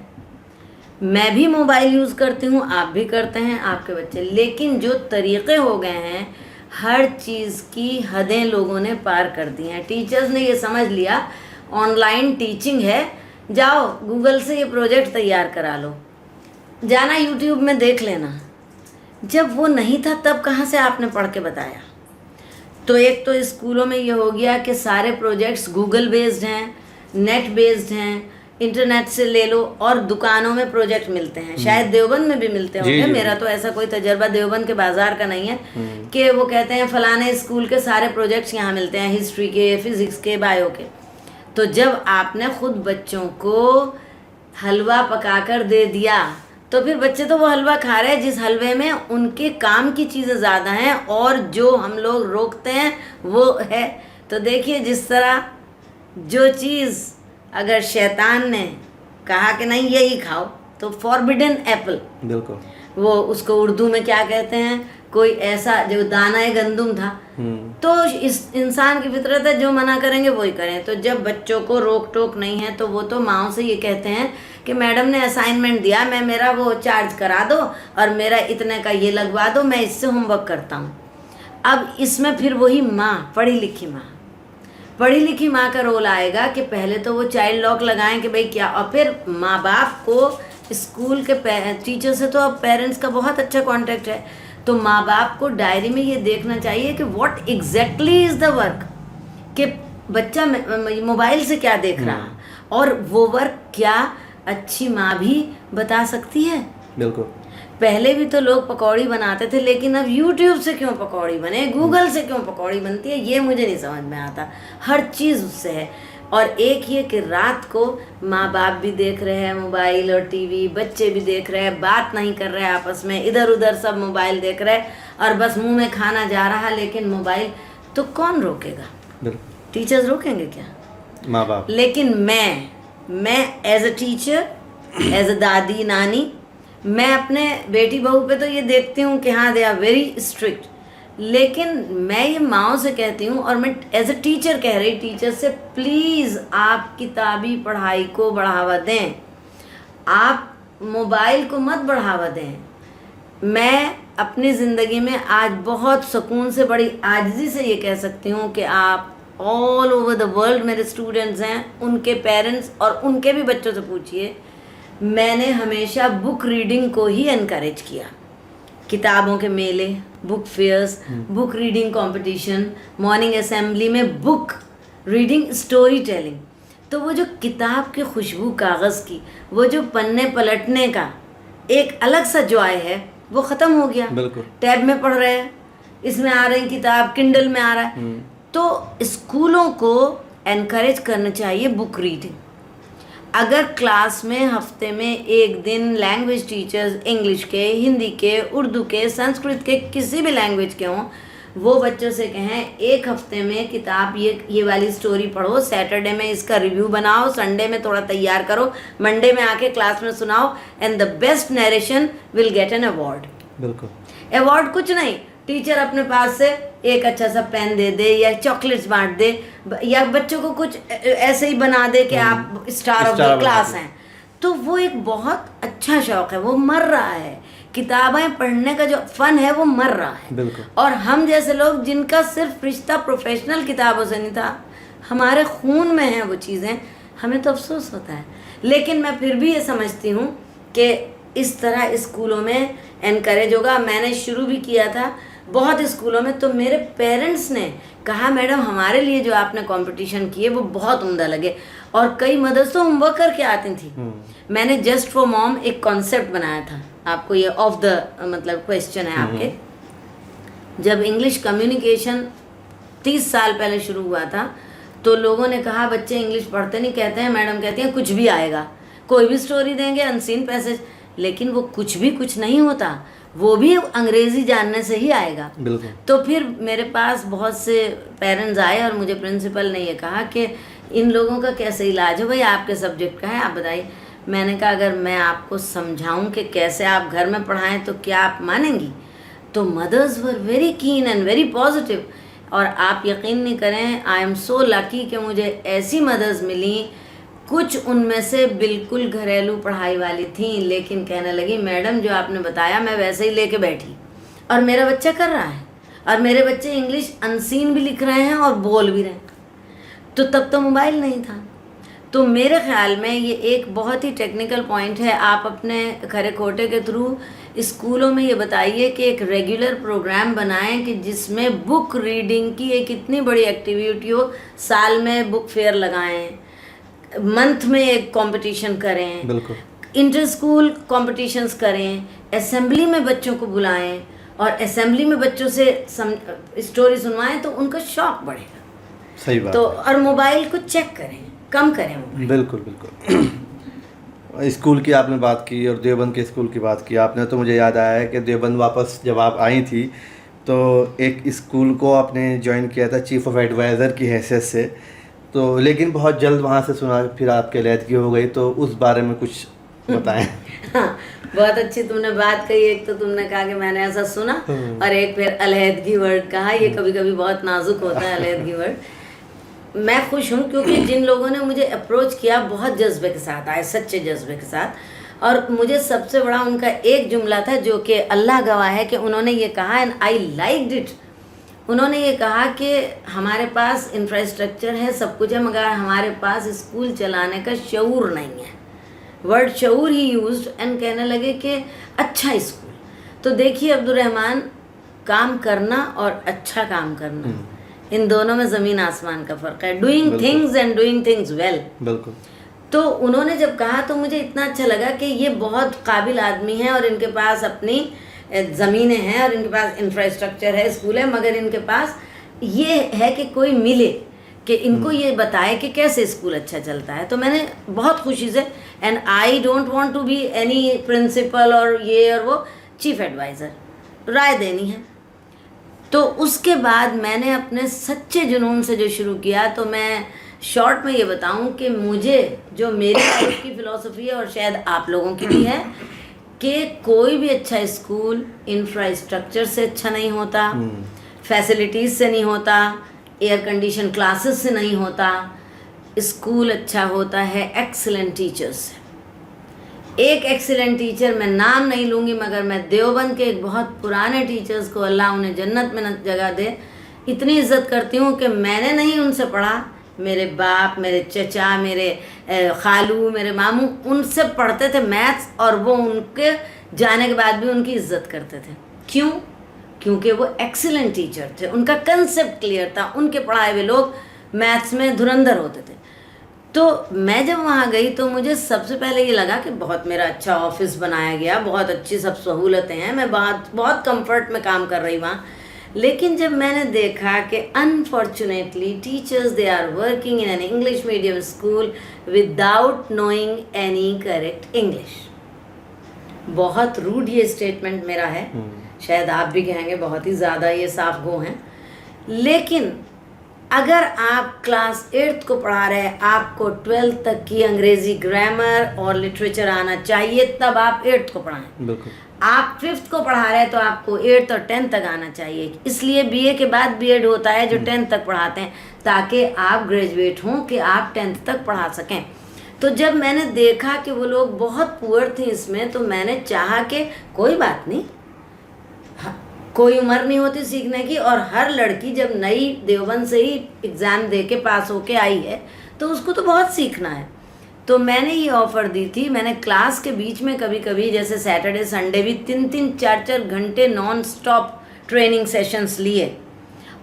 मैं भी मोबाइल यूज़ करती हूँ, आप भी करते हैं, आपके बच्चे, लेकिन जो तरीक़े हो गए हैं, हर चीज़ की हदें लोगों ने पार कर दी हैं। टीचर्स ने ये समझ लिया ऑनलाइन टीचिंग है, जाओ गूगल से ये प्रोजेक्ट तैयार करा लो, जाना यूट्यूब में देख लेना। जब वो नहीं था तब कहाँ से आपने पढ़ के बताया? तो एक तो स्कूलों में ये हो गया कि सारे प्रोजेक्ट्स गूगल बेस्ड हैं, नेट बेस्ड हैं, इंटरनेट से ले लो, और दुकानों में प्रोजेक्ट मिलते हैं, शायद देवबंद में भी मिलते होंगे। मेरा तो ऐसा कोई तजर्बा देवबंद के बाज़ार का नहीं है कि वो कहते हैं फ़लाने स्कूल के सारे प्रोजेक्ट्स यहाँ मिलते हैं, हिस्ट्री के, फिज़िक्स के, बायो के। तो जब आपने ख़ुद बच्चों को हलवा पकाकर दे दिया तो फिर बच्चे तो वो हलवा खा रहे हैं जिस हलवे में उनके काम की चीज़ें ज़्यादा हैं, और जो हम लोग रोकते हैं वो है। तो देखिए जिस तरह जो चीज़ अगर शैतान ने कहा कि नहीं यही खाओ, तो फॉरबिडन एप्पल, बिल्कुल, वो उसको उर्दू में क्या कहते हैं, कोई ऐसा जो दाना गंदुम था। तो इस इंसान की फितरत है, जो मना करेंगे वही करें। तो जब बच्चों को रोक टोक नहीं है तो वो तो माओ से ये कहते हैं कि मैडम ने असाइनमेंट दिया, मैं मेरा वो चार्ज करा दो और मेरा इतने का ये लगवा दो, मैं इससे होमवर्क करता हूँ। अब इसमें फिर वही माँ, पढ़ी लिखी माँ का रोल आएगा कि पहले तो वो चाइल्ड लॉक लगाएं कि भाई क्या, और फिर माँ बाप को स्कूल के टीचर से तो अब पेरेंट्स का बहुत अच्छा कांटेक्ट है, तो माँ बाप को डायरी में ये देखना चाहिए कि what exactly is the work, कि बच्चा मोबाइल से क्या देख रहा, और वो वर्क क्या अच्छी माँ भी बता सकती है। बिल्कुल। पहले भी तो लोग पकौड़ी बनाते थे, लेकिन अब यूट्यूब से क्यों पकौड़ी बने, गूगल से क्यों पकौड़ी बनती है, ये मुझे नहीं समझ में आता। हर चीज़ उससे है। और एक ये कि रात को माँ बाप भी देख रहे हैं मोबाइल और टीवी, बच्चे भी देख रहे हैं, बात नहीं कर रहे हैं आपस में, इधर उधर सब मोबाइल देख रहे हैं, और बस मुंह में खाना जा रहा है लेकिन मोबाइल, तो कौन रोकेगा? टीचर्स रोकेंगे क्या? माँ बाप। लेकिन मैं as a teacher, as a दादी नानी, मैं अपने बेटी बहू पे तो ये देखती हूँ कि हाँ दे आर वेरी स्ट्रिक्ट, लेकिन मैं ये माँओं से कहती हूँ और मैं एज अ टीचर कह रही टीचर से, प्लीज़ आप किताबी पढ़ाई को बढ़ावा दें, आप मोबाइल को मत बढ़ावा दें। मैं अपनी ज़िंदगी में आज बहुत सुकून से, बड़ी आजिज़ी से ये कह सकती हूँ कि आप ऑल ओवर द वर्ल्ड मेरे स्टूडेंट्स हैं, उनके पेरेंट्स और उनके भी बच्चों से पूछिए, मैंने हमेशा बुक रीडिंग को ही एनकरेज किया। किताबों के मेले, book fairs, book reading competition, morning assembly में बुक रीडिंग, स्टोरी टेलिंग। तो वो जो किताब की खुशबू कागज़ की, वो जो पन्ने पलटने का एक अलग सा जॉय है, वो ख़त्म हो गया। बिल्कुल। टैब में पढ़ रहे हैं, इसमें आ रही किताब, किंडल में आ रहा है। तो स्कूलों को एनकरेज करना चाहिए बुक रीडिंग। अगर क्लास में हफ्ते में एक दिन लैंग्वेज टीचर्स इंग्लिश के, हिंदी के, उर्दू के, संस्कृत के, किसी भी लैंग्वेज के हों, वो बच्चों से कहें एक हफ्ते में किताब ये वाली स्टोरी पढ़ो, सैटरडे में इसका रिव्यू बनाओ, संडे में थोड़ा तैयार करो, मंडे में आके क्लास में सुनाओ, and the best narration will get an award. बिल्कुल। अवार्ड कुछ नहीं, टीचर अपने पास से एक अच्छा सा पेन दे दे या चॉकलेट्स बांट दे या बच्चों को कुछ ऐसे ही बना दे कि आप स्टार ऑफ द क्लास हैं, तो वो एक बहुत अच्छा शौक है, वो मर रहा है। किताबें पढ़ने का जो फन है वो मर रहा है। बिल्कुल। और हम जैसे लोग जिनका सिर्फ रिश्ता प्रोफेशनल किताबों से नहीं था, हमारे खून में है वो चीज़ें, हमें तो अफसोस होता है। लेकिन मैं फिर भी ये समझती हूँ कि इस तरह स्कूलों में एनकरेज होगा। मैंने शुरू भी किया था बहुत स्कूलों में, तो मेरे पेरेंट्स ने कहा मैडम हमारे लिए जो आपने कंपटीशन किए वो बहुत उम्दा लगे, और कई मदर्स तो होमवर्क करके आती थी। मैंने जस्ट फॉर मॉम एक कॉन्सेप्ट बनाया था, आपको ये ऑफ द मतलब क्वेश्चन है आपके। जब इंग्लिश कम्युनिकेशन 30 साल पहले शुरू हुआ था, तो लोगों ने कहा बच्चे इंग्लिश पढ़ते नहीं, कहते हैं मैडम कहती हैं कुछ भी आएगा, कोई भी स्टोरी देंगे, अनसीन पैसेज, लेकिन वो कुछ भी कुछ नहीं होता, वो भी अंग्रेज़ी जानने से ही आएगा। बिल्कुल। तो फिर मेरे पास बहुत से पेरेंट्स आए और मुझे प्रिंसिपल ने ये कहा कि इन लोगों का कैसे इलाज हो, भाई आपके सब्जेक्ट का है, आप बताइए। मैंने कहा अगर मैं आपको समझाऊं कि कैसे आप घर में पढ़ाएं तो क्या आप मानेंगी? तो mothers were very keen and very positive, और आप यकीन नहीं करें, आई एम सो लकी कि मुझे ऐसी मदर्स मिली, कुछ उनमें से बिल्कुल घरेलू पढ़ाई वाली थी, लेकिन कहने लगी मैडम जो आपने बताया मैं वैसे ही लेके बैठी, और मेरा बच्चा कर रहा है, और मेरे बच्चे इंग्लिश अनसीन भी लिख रहे हैं और बोल भी रहे हैं। तो तब तो मोबाइल नहीं था। तो मेरे ख्याल में ये एक बहुत ही टेक्निकल पॉइंट है। आप अपने खरे खोटे के थ्रू स्कूलों में ये बताइए कि एक रेगुलर प्रोग्राम बनाएं कि जिसमें बुक रीडिंग की एक इतनी बड़ी एक्टिविटी हो, साल में बुक फेयर लगाएं, मंथ में एक कंपटीशन करें, बिल्कुल, इंटर स्कूल कॉम्पिटिशन्स करें, असेंबली में बच्चों को बुलाएं और असेंबली में बच्चों से स्टोरी सुनवाएं, तो उनका शौक बढ़ेगा। सही बात। तो और मोबाइल को चेक करें, कम करें मोबाइल। बिल्कुल बिल्कुल। स्कूल की आपने बात की और देवबंद के स्कूल की बात की आपने, तो मुझे याद आया है कि देवबंद वापस जब आप आई थी तो एक स्कूल को आपने ज्वाइन किया था चीफ ऑफ एडवाइज़र की हैसियत से, तो लेकिन बहुत जल्द वहाँ से सुना फिर आपके अलहदगी हो गई, तो उस बारे में कुछ बताएं। हाँ, बहुत अच्छी तुमने बात कही। एक तो तुमने कहा कि मैंने ऐसा सुना, और एक फिर अलहदगी वर्ड कहा। ये कभी कभी बहुत नाजुक होता है अलहदगी वर्ड। मैं खुश हूँ क्योंकि जिन लोगों ने मुझे अप्रोच किया बहुत जज्बे के साथ आए, सच्चे जज्बे के साथ, और मुझे सबसे बड़ा उनका एक जुमला था जो कि अल्लाह गवाह है कि उन्होंने ये कहा, एंड आई लाइक्ड इट। उन्होंने ये कहा कि हमारे पास इंफ्रास्ट्रक्चर है, सब कुछ है, मगर हमारे पास स्कूल चलाने का शऊर नहीं है। वर्ड शऊर ही यूज्ड, एंड कहने लगे कि अच्छा स्कूल। तो देखिए अब्दुर्रहमान, काम करना और अच्छा काम करना, इन दोनों में ज़मीन आसमान का फ़र्क है। Doing things and doing things well. बिल्कुल। तो उन्होंने जब कहा तो मुझे इतना अच्छा लगा कि ये बहुत काबिल आदमी हैं और इनके पास अपनी ज़मीनें हैं और इनके पास इंफ्रास्ट्रक्चर है, स्कूल है, मगर इनके पास ये है कि कोई मिले कि इनको ये बताए कि कैसे स्कूल अच्छा चलता है। तो मैंने बहुत खुशी से, and I don't want to be any principal और ये और वो, चीफ एडवाइज़र, राय देनी है। तो उसके बाद मैंने अपने सच्चे जुनून से जो शुरू किया, तो मैं शॉर्ट में ये बताऊं कि मुझे जो मेरी लाइफ की फ़िलॉसफी है और शायद आप लोगों की भी है कि कोई भी अच्छा स्कूल इंफ्रास्ट्रक्चर से अच्छा नहीं होता, फैसिलिटीज़ से नहीं होता, एयर कंडीशन क्लासेस से नहीं होता। स्कूल अच्छा होता है एक्सीलेंट टीचर्स से। एक एक्सीलेंट टीचर, मैं नाम नहीं लूँगी, मगर मैं देवबंद के एक बहुत पुराने टीचर्स को अल्लाह उन्हें जन्नत में जगह दे, इतनी इज्जत करती हूँ कि मैंने नहीं उनसे पढ़ा, मेरे बाप, मेरे चचा, मेरे खालू, मेरे मामू उनसे पढ़ते थे मैथ्स, और वो उनके जाने के बाद भी उनकी इज्जत करते थे। क्यों? क्योंकि वो एक्सीलेंट टीचर थे, उनका कंसेप्ट क्लियर था, उनके पढ़ाए हुए लोग मैथ्स में धुरंधर होते थे। तो मैं जब वहाँ गई तो मुझे सबसे पहले ये लगा कि बहुत मेरा अच्छा ऑफिस बनाया गया, बहुत अच्छी सब सहूलतें हैं, मैं बहुत कंफर्ट में काम कर रही वहाँ। लेकिन जब मैंने देखा कि unfortunately teachers they are working in an English medium school without knowing any correct English. बहुत रूड ये स्टेटमेंट मेरा है, शायद आप भी कहेंगे बहुत ही ज़्यादा ये साफ गो हैं, लेकिन अगर आप क्लास 8th को पढ़ा रहे हैं, आपको 12th तक की अंग्रेजी ग्रामर और लिटरेचर आना चाहिए, तब आप 8th को पढ़ाएं। बिल्कुल। आप 5th को पढ़ा रहे हैं तो आपको 8th और 10th तक आना चाहिए। इसलिए बीए के बाद बीएड होता है जो 10th तक पढ़ाते हैं, ताकि आप ग्रेजुएट हों कि आप 10th तक पढ़ा सकें। तो जब मैंने देखा कि वो लोग बहुत पुअर थे इसमें, तो मैंने चाहा कि कोई बात नहीं, कोई उम्र नहीं होती सीखने की, और हर लड़की जब नई देवबंद से ही एग्ज़ाम दे के पास होके आई है तो उसको तो बहुत सीखना है। तो मैंने ये ऑफ़र दी थी। मैंने क्लास के बीच में कभी कभी जैसे सैटरडे संडे भी 3-3 4-4 घंटे नॉन स्टॉप ट्रेनिंग सेशंस लिए,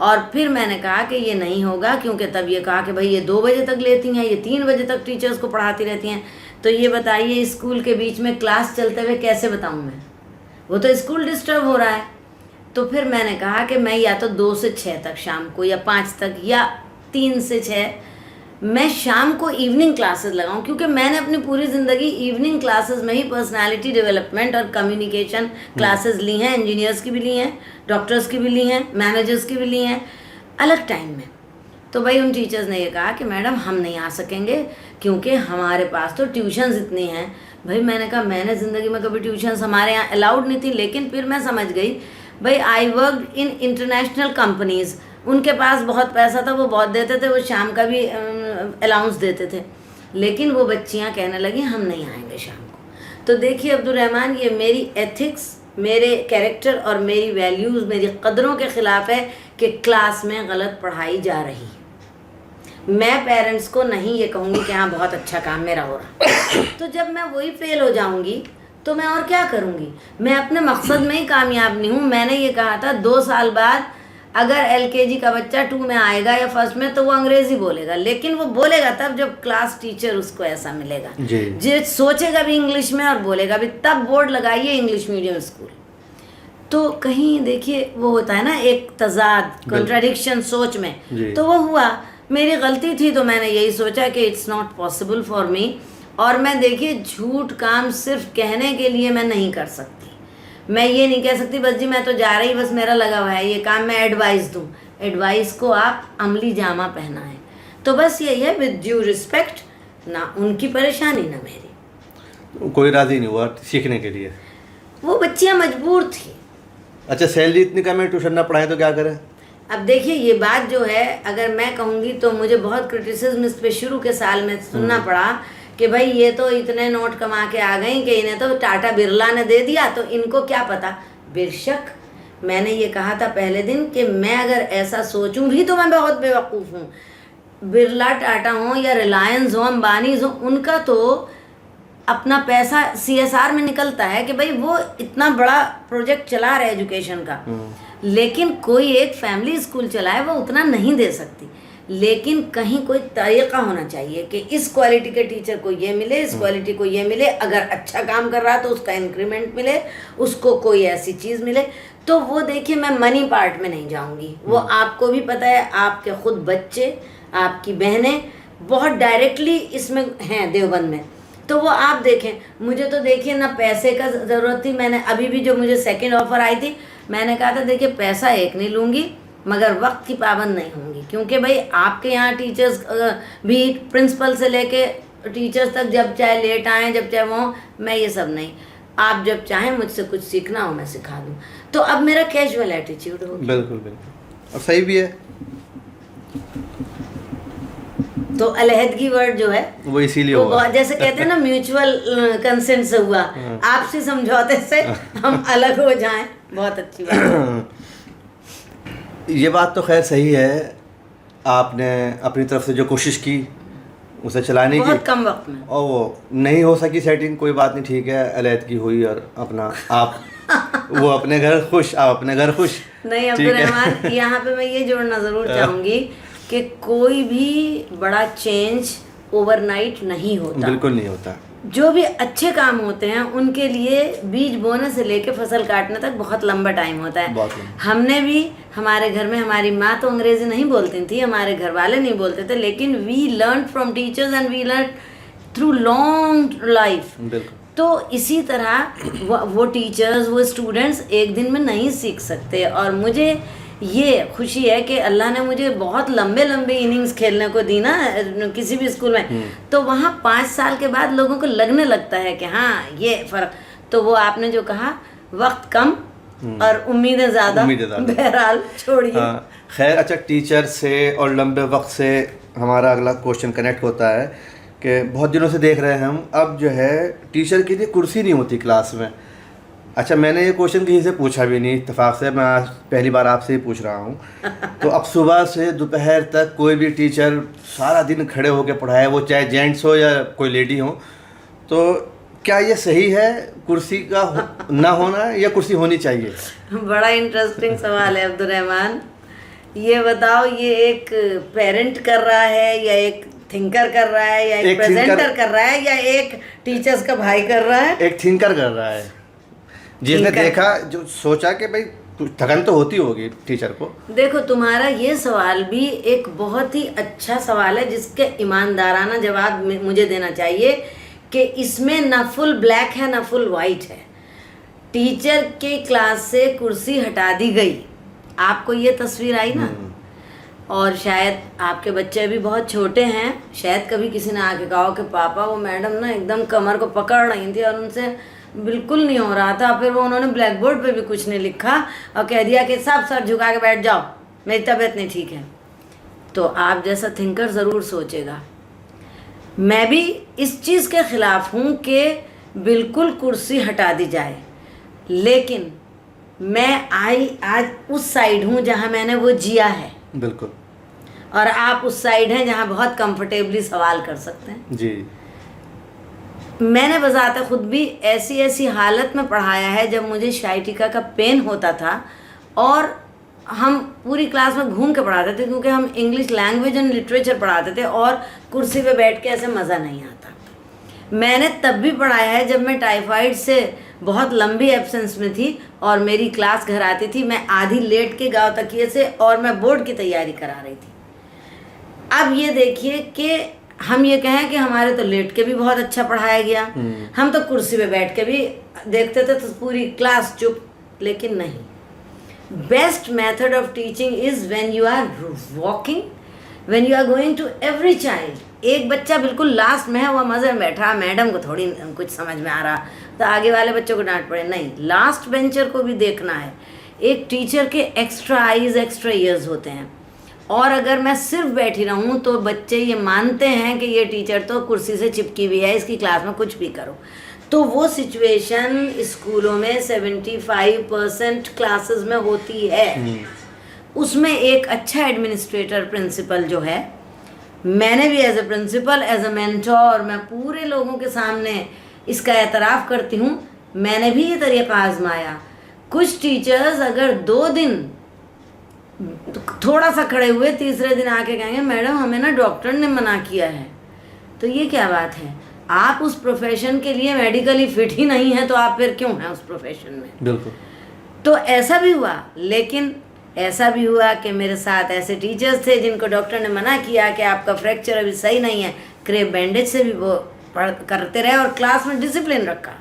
और फिर मैंने कहा कि ये नहीं होगा, क्योंकि तब ये कहा कि भाई ये 2 बजे तक लेती हैं, ये 3 बजे तक टीचर्स को पढ़ाती रहती हैं, तो ये बताइए स्कूल के बीच में क्लास चलते हुए कैसे बताऊँ मैं, वो तो स्कूल डिस्टर्ब हो रहा है। तो फिर मैंने कहा कि मैं या तो 2 से 6 तक शाम को, या 5 तक, या 3 से 6 मैं शाम को इवनिंग क्लासेस लगाऊं, क्योंकि मैंने अपनी पूरी ज़िंदगी इवनिंग क्लासेस में ही पर्सनालिटी डेवलपमेंट और कम्युनिकेशन क्लासेस ली हैं, इंजीनियर्स की भी ली हैं, डॉक्टर्स की भी ली हैं, मैनेजर्स की भी ली हैं, अलग टाइम में। तो भाई उन टीचर्स ने ये कहा कि मैडम हम नहीं आ सकेंगे, क्योंकि हमारे पास तो ट्यूशन्स इतनी हैं। भाई मैंने कहा मैंने ज़िंदगी में कभी ट्यूशन्स हमारे यहाँ अलाउड नहीं थी, लेकिन फिर मैं समझ गई भाई I work in international companies, उनके पास बहुत पैसा था, वो बहुत देते थे, वो शाम का भी अलाउंस देते थे, लेकिन वो बच्चियां कहने लगी हम नहीं आएंगे शाम को। तो देखिए अब्दुल रहमान, ये मेरी एथिक्स, मेरे कैरेक्टर और मेरी वैल्यूज़, मेरी कदरों के ख़िलाफ़ है कि क्लास में गलत पढ़ाई जा रही है। मैं पेरेंट्स को नहीं ये कहूँगी कि हाँ बहुत अच्छा काम मेरा हो रहा, तो जब मैं वही फेल हो जाऊँगी तो मैं और क्या करूँगी। मैं अपने मकसद में ही कामयाब नहीं हूँ। मैंने ये कहा था 2 साल बाद अगर LKG का बच्चा 2 में आएगा या 1st में, तो वो अंग्रेज़ी बोलेगा, लेकिन वो बोलेगा तब जब क्लास टीचर उसको ऐसा मिलेगा जो सोचेगा भी इंग्लिश में और बोलेगा भी। तब बोर्ड लगाइए इंग्लिश मीडियम स्कूल। तो कहीं देखिए वो होता है ना एक तजाद, कॉन्ट्राडिक्शन सोच में, तो वो हुआ। मेरी गलती थी, तो मैंने यही सोचा कि it's not possible for me. और मैं देखिए झूठ काम सिर्फ कहने के लिए मैं नहीं कर सकती। मैं ये नहीं कह सकती बस जी मैं तो जा रही, बस मेरा लगा हुआ है ये काम, मैं एडवाइस दूँ। एडवाइस को आप अमली जामा पहना है। तो बस यही है, विद ड्यू रिस्पेक्ट, ना उनकी परेशानी ना मेरी। कोई राजी नहीं हुआ सीखने के लिए? वो बच्चियाँ मजबूर थी। अच्छा, सैलरी इतनी कम है, ट्यूशन ना पढ़ाए तो क्या करें? अब देखिए ये बात जो है, अगर मैं कहूँगी तो मुझे बहुत क्रिटिसिज्म इस पे शुरू के साल में सुनना पड़ा कि भाई ये तो इतने नोट कमा के आ गई कि इन्हें तो टाटा बिरला ने दे दिया, तो इनको क्या पता। बेशक मैंने ये कहा था पहले दिन कि मैं अगर ऐसा सोचूं भी तो मैं बहुत बेवकूफ़ हूँ। बिरला, टाटा हो या रिलायंस हो, अंबानीज हो, उनका तो अपना पैसा CSR में निकलता है कि भाई वो इतना बड़ा प्रोजेक्ट चला रहे एजुकेशन का, लेकिन कोई एक फैमिली स्कूल चलाए वो उतना नहीं दे सकती। लेकिन कहीं कोई तरीक़ा होना चाहिए कि इस क्वालिटी के टीचर को ये मिले, इस क्वालिटी को ये मिले, अगर अच्छा काम कर रहा तो उसका इंक्रीमेंट मिले, उसको कोई ऐसी चीज़ मिले। तो वो देखिए मैं मनी पार्ट में नहीं जाऊंगी, वो आपको भी पता है, आपके खुद बच्चे, आपकी बहनें बहुत डायरेक्टली इसमें हैं देवबंद में, तो वो आप देखें। मुझे तो देखिए ना पैसे का ज़रूरत थी। मैंने अभी भी जो मुझे सेकंड ऑफ़र आई थी, मैंने कहा था देखिए पैसा एक नहीं लूँगी, मगर वक्त की पाबंद नहीं होंगी, क्योंकि भाई आपके यहाँ टीचर्स भी प्रिंसिपल से लेके टीचर्स तक जब चाहे लेट आएँ, जब चाहे वो, मैं ये सब नहीं। आप जब चाहें मुझसे कुछ सीखना हो मैं सिखा दूँ। तो अब मेरा कैजुअल एटीट्यूड हो गया। बिल्कुल बिल्कुल, और सही भी है। तो अलहदगी वर्ड जो है वो इसीलिए वो हुआ। बहुत, जैसे कहते हैं ना, म्यूचुअल कंसेंट से हुआ, आपसी समझौते से हम अलग हो जाएं, बहुत अच्छी बात है। ये बात तो खैर सही है, आपने अपनी तरफ से जो कोशिश की उसे चलाने की, बहुत कम वक्त में, और वो नहीं हो सकी सेटिंग, कोई बात नहीं, ठीक है, अलहदगी हुई और अपना आप वो अपने घर खुश, आप अपने घर खुश। नहीं अब्दुल-रहमान, यहाँ पे मैं ये जोड़ना ज़रूर चाहूँगी कि कोई भी बड़ा चेंज ओवरनाइट नहीं होता। बिल्कुल नहीं होता। जो भी अच्छे काम होते हैं उनके लिए बीज बोने से लेके फसल काटने तक बहुत लंबा टाइम होता है। बहुत लंबा। हमने भी हमारे घर में, हमारी माँ तो अंग्रेजी नहीं बोलती थी, हमारे घर वाले नहीं बोलते थे, लेकिन we learn from teachers and we learn through long life. बिल्कुल। तो इसी तरह वो टीचर्स, वो स्टूडेंट्स एक दिन में नहीं सीख सकते। और मुझे ये खुशी है कि अल्लाह ने मुझे बहुत लंबे लंबे इनिंग्स खेलने को दी ना किसी भी स्कूल में, तो वहाँ 5 साल के बाद लोगों को लगने लगता है कि हाँ ये फ़र्क। तो वो आपने जो कहा, वक्त कम और उम्मीदें ज़्यादा, बहरहाल छोड़िए। हाँ, खैर, अच्छा, टीचर से और लंबे वक्त से हमारा अगला क्वेश्चन कनेक्ट होता है कि बहुत दिनों से देख रहे हैं हम, अब जो है टीचर के लिए कुर्सी नहीं होती क्लास में। अच्छा, मैंने ये क्वेश्चन कहीं से पूछा भी नहीं, इत्तेफाक से मैं आज पहली बार आपसे ही पूछ रहा हूँ। तो अब सुबह से दोपहर तक कोई भी टीचर सारा दिन खड़े होकर पढ़ाए, वो चाहे जेंट्स हो या कोई लेडी हो, तो क्या ये सही है कुर्सी का ना होना, या कुर्सी होनी चाहिए? बड़ा इंटरेस्टिंग सवाल है अब्दुल-रहमान। ये बताओ, ये एक पेरेंट कर रहा है या एक थिंकर कर रहा है या एक प्रेजेंटर कर रहा है या एक टीचर्स का भाई कर रहा है? एक थिंकर कर रहा है, जिसने देखा, जो सोचा कि भाई थकन तो होती होगी टीचर को। देखो, तुम्हारा ये सवाल भी एक बहुत ही अच्छा सवाल है जिसके ईमानदाराना जवाब मुझे देना चाहिए कि इसमें ना फुल ब्लैक है ना फुल वाइट है। टीचर के क्लास से कुर्सी हटा दी गई, आपको ये तस्वीर आई ना, और शायद आपके बच्चे भी बहुत छोटे हैं, शायद कभी किसी ने आके कहा कि पापा वो मैडम ना एकदम कमर को पकड़ रही थी और उनसे बिल्कुल नहीं हो रहा था, फिर वो उन्होंने ब्लैक बोर्ड पे भी कुछ नहीं लिखा और कह दिया कि सब सर झुका के बैठ जाओ, मेरी तबीयत नहीं ठीक है। तो आप जैसा थिंकर ज़रूर सोचेगा। मैं भी इस चीज़ के ख़िलाफ़ हूँ कि बिल्कुल कुर्सी हटा दी जाए, लेकिन मैं आज उस साइड हूँ जहाँ मैंने वो जिया है। बिल्कुल। और आप उस साइड हैं जहाँ बहुत कंफर्टेबली सवाल कर सकते हैं। जी। मैंने बजाते खुद भी ऐसी ऐसी हालत में पढ़ाया है जब मुझे शाइटिका का पेन होता था और हम पूरी क्लास में घूम के पढ़ाते थे, क्योंकि हम इंग्लिश लैंग्वेज एंड लिटरेचर पढ़ाते थे और कुर्सी पे बैठ के ऐसे मज़ा नहीं आता। मैंने तब भी पढ़ाया है जब मैं टाइफाइड से बहुत लंबी एब्सेंस में थी और मेरी क्लास घर आती थी, मैं आधी लेट के गाँव तकिए से, और मैं बोर्ड की तैयारी करा रही थी। अब ये देखिए कि हम ये कहें कि हमारे तो लेट के भी बहुत अच्छा पढ़ाया गया, हम तो कुर्सी पे बैठ के भी देखते थे तो पूरी क्लास चुप, लेकिन नहीं। Best method of teaching is when you are walking, when you are going to every child. एक बच्चा बिल्कुल लास्ट में है, वह मज़े में बैठा, मैडम को थोड़ी कुछ समझ में आ रहा, तो आगे वाले बच्चों को डांट पड़े, नहीं, लास्ट बेंचर को भी देखना है। एक टीचर के एक्स्ट्रा आईज एक्स्ट्रा ईयर्स होते हैं, और अगर मैं सिर्फ बैठी रहूं तो बच्चे ये मानते हैं कि ये टीचर तो कुर्सी से चिपकी हुई है, इसकी क्लास में कुछ भी करो। तो वो सिचुएशन स्कूलों में 75% क्लासेस में होती है। उसमें एक अच्छा एडमिनिस्ट्रेटर प्रिंसिपल जो है, मैंने भी as a principal, as a mentor, मैं पूरे लोगों के सामने इसका एतराफ़ करती हूँ, मैंने भी ये तरीक़ा आजमाया। कुछ टीचर्स अगर 2 दिन थोड़ा सा खड़े हुए, तीसरे दिन आके कहेंगे मैडम हमें ना डॉक्टर ने मना किया है। तो ये क्या बात है? आप उस प्रोफेशन के लिए मेडिकली फिट ही नहीं है, तो आप फिर क्यों हैं उस प्रोफेशन में? बिल्कुल। तो ऐसा भी हुआ, लेकिन ऐसा भी हुआ कि मेरे साथ ऐसे टीचर्स थे जिनको डॉक्टर ने मना किया कि आपका फ्रैक्चर अभी सही नहीं है, क्रेप बैंडेज से भी वो करते रहे और क्लास में डिसिप्लिन रखा।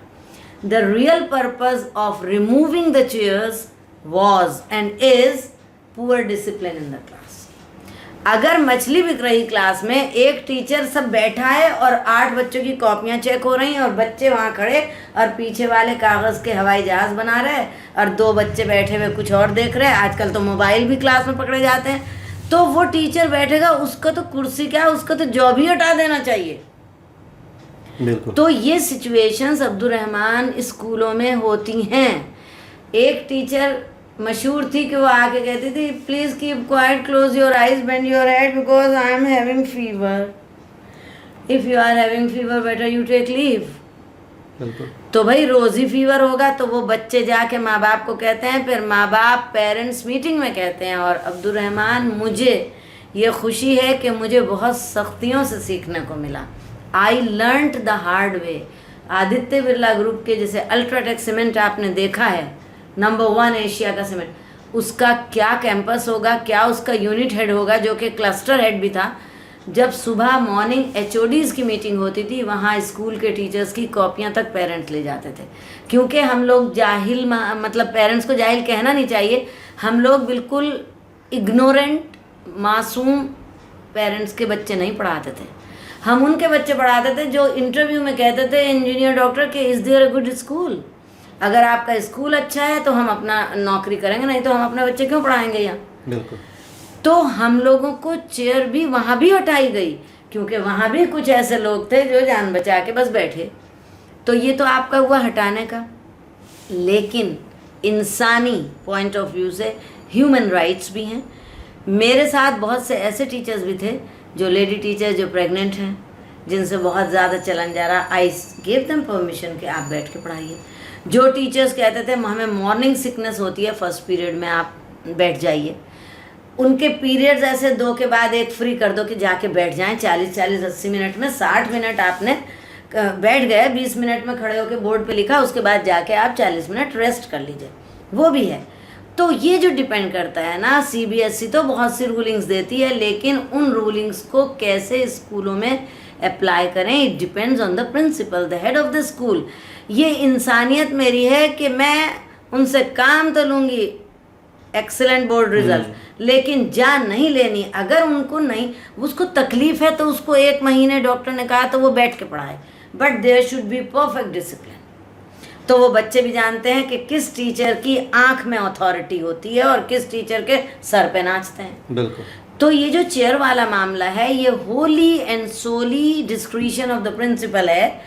The real purpose of removing the chairs was and is poor discipline in the class. अगर मछली बिक रही क्लास में, एक टीचर सब बैठा है और 8 बच्चों की कॉपियां चेक हो रही हैं और बच्चे वहाँ खड़े और पीछे वाले कागज़ के हवाई जहाज़ बना रहे हैं और 2 बच्चे बैठे हुए कुछ और देख रहे हैं। आजकल तो मोबाइल भी क्लास में पकड़े जाते हैं। तो वो टीचर बैठेगा, उसका तो कुर्सी क्या, उसका तो जॉब ही हटा देना चाहिए। बिल्कुल। तो ये सिचुएशंस अब्दुल रहमान स्कूलों में होती हैं। एक टीचर मशहूर थी कि वो आके कहती थी, please keep quiet, close your eyes, bend your head because I am having fever. If you are having fever better you take leave. बिल्कुल। तो भाई रोज़ ही फीवर होगा तो वो बच्चे जाके माँ बाप को कहते हैं, फिर माँ बाप पेरेंट्स मीटिंग में कहते हैं। और अब्दुल रहमान, मुझे ये खुशी है कि मुझे बहुत सख्तियों से सीखने को मिला। I learned the hard way. Aditya Birla group के जैसे अल्ट्राटेक सीमेंट आपने देखा है, नंबर 1 एशिया का सीमेंट, उसका क्या कैंपस होगा, क्या उसका यूनिट हेड होगा जो कि क्लस्टर हेड भी था। जब सुबह मॉर्निंग HODs की मीटिंग होती थी, वहाँ स्कूल के टीचर्स की कॉपियाँ तक पेरेंट्स ले जाते थे, क्योंकि हम लोग जाहिल, मतलब पेरेंट्स को जाहिल कहना नहीं चाहिए, हम लोग बिल्कुल इग्नोरेंट मासूम पेरेंट्स के बच्चे नहीं पढ़ाते थे। हम उनके बच्चे पढ़ाते थे जो इंटरव्यू में कहते थे इंजीनियर डॉक्टर के, is there a good school. अगर आपका स्कूल अच्छा है तो हम अपना नौकरी करेंगे, नहीं तो हम अपने बच्चे क्यों पढ़ाएंगे यहाँ। बिल्कुल। तो हम लोगों को चेयर भी वहाँ भी हटाई गई, क्योंकि वहाँ भी कुछ ऐसे लोग थे जो जान बचा के बस बैठे। तो ये तो आपका हुआ हटाने का। लेकिन इंसानी पॉइंट ऑफ व्यू से ह्यूमन राइट्स भी हैं। मेरे साथ बहुत से ऐसे टीचर्स भी थे जो लेडी टीचर जो प्रेग्नेंट हैं, जिनसे बहुत ज़्यादा चलन जा रहा, आई गिव देम परमिशन कि आप बैठ के पढ़ाइए। जो टीचर्स कहते थे हमें मॉर्निंग सिकनेस होती है, फर्स्ट पीरियड में आप बैठ जाइए, उनके पीरियड्स ऐसे 2 के बाद 1 फ्री कर दो कि जाके बैठ जाएं। 40-40 80 मिनट में 60 मिनट आपने बैठ गए, 20 मिनट में खड़े होकर बोर्ड पे लिखा, उसके बाद जाके आप 40 मिनट रेस्ट कर लीजिए, वो भी है। तो ये जो डिपेंड करता है ना, CBSE तो बहुत सी रूलिंग्स देती है, लेकिन उन रूलिंग्स को कैसे स्कूलों में अप्लाई करें, it depends on the principal, the head of the school. ये इंसानियत मेरी है कि मैं उनसे काम तो लूँगी एक्सेलेंट बोर्ड रिजल्ट, लेकिन जान नहीं लेनी। अगर उनको नहीं, उसको तकलीफ़ है तो उसको 1 महीने डॉक्टर ने कहा तो वो बैठ के पढ़ाए, but there should be perfect discipline. तो वो बच्चे भी जानते हैं कि किस टीचर की आंख में अथॉरिटी होती है और किस टीचर के सर पे नाचते हैं। बिल्कुल। तो ये जो चेयर वाला मामला है, ये wholly and solely discretion of the principal है।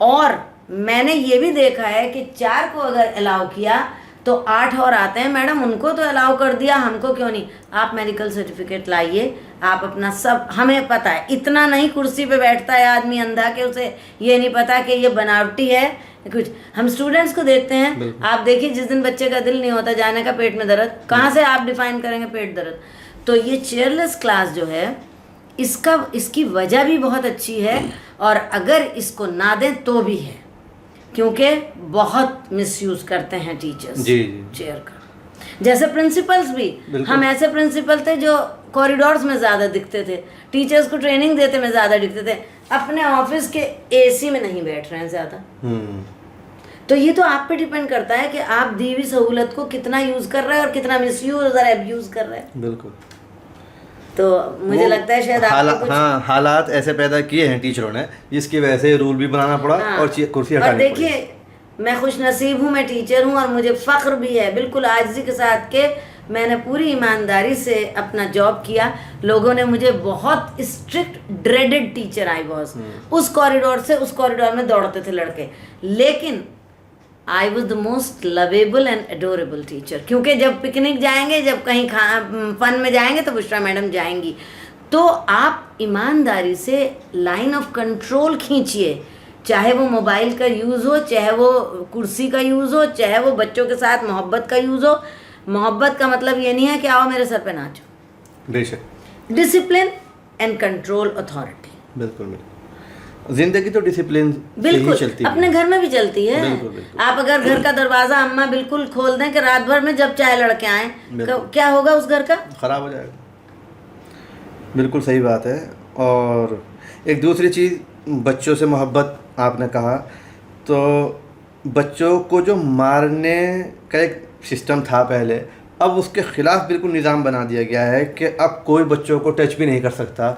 और मैंने ये भी देखा है कि 4 को अगर अलाउ किया तो 8 और आते हैं, मैडम उनको तो अलाउ कर दिया, हमको क्यों नहीं। आप मेडिकल सर्टिफिकेट लाइए, आप अपना सब, हमें पता है इतना नहीं कुर्सी पे बैठता है आदमी अंधा के उसे ये नहीं पता कि ये बनावटी है कुछ। हम स्टूडेंट्स को देखते हैं, आप देखिए जिस दिन बच्चे का दिल नहीं होता जाने का, पेट में दर्द, कहाँ से आप डिफाइन करेंगे पेट दर्द। तो ये चेयरलेस क्लास जो है, इसकी वजह भी बहुत अच्छी है, और अगर इसको ना दें तो भी है, क्योंकि बहुत मिसयूज करते हैं टीचर्स जी। चेयर का। जैसे प्रिंसिपल्स भी, हम ऐसे प्रिंसिपल थे जो कॉरिडोर्स में ज़्यादा दिखते थे, टीचर्स को ट्रेनिंग देते में ज़्यादा दिखते थे, अपने ऑफिस के AC में नहीं बैठ रहे हैं ज़्यादा। तो ये तो आप पे डिपेंड करता है कि आप दी हुई सहूलत को कितना यूज़ कर रहे हैं और कितना मिसयूज और एब्यूज कर रहे हैं। बिल्कुल। तो मुझे लगता है शायद आपको कुछ हालात ऐसे पैदा किए हैं टीचरों ने, जिसकी वजह से रूल भी बनाना पड़ा और कुर्सी हटानी पड़ी। देखिए, मैं खुश नसीब हूँ, मैं टीचर हूँ और मुझे फ़ख्र भी है बिल्कुल आजिज़ी के साथ के मैंने पूरी ईमानदारी से अपना जॉब किया। लोगों ने मुझे बहुत strict dreaded teacher I was, उस कॉरिडोर से उस कॉरिडोर में दौड़ते थे लड़के, लेकिन I was the most lovable and adorable teacher. क्योंकि जब पिकनिक जाएंगे, जब कहीं फन में जाएंगे तो बुशरा मैडम जाएंगी, तो आप ईमानदारी से लाइन ऑफ कंट्रोल खींचिए, चाहे वो मोबाइल का यूज़ हो, चाहे वो कुर्सी का यूज़ हो, चाहे वो बच्चों के साथ मोहब्बत का यूज़ हो। मोहब्बत का मतलब ये नहीं है कि आओ मेरे सर पे नाचो, बेशक। Discipline and control authority. बिल्कुल बिल्कुल। जिंदगी तो डिसिप्लिन से ही चलती है, अपने घर में भी चलती है। बिल्कुल, बिल्कुल। आप अगर घर का दरवाज़ा अम्मा बिल्कुल खोल दें कि रात भर में जब चाहे लड़के आए, क्या होगा उस घर का? ख़राब हो जाएगा। बिल्कुल सही बात है। और एक दूसरी चीज़, बच्चों से मोहब्बत आपने कहा, तो बच्चों को जो मारने का एक सिस्टम था पहले, अब उसके ख़िलाफ़ बिल्कुल निज़ाम बना दिया गया है कि अब कोई बच्चों को टच भी नहीं कर सकता।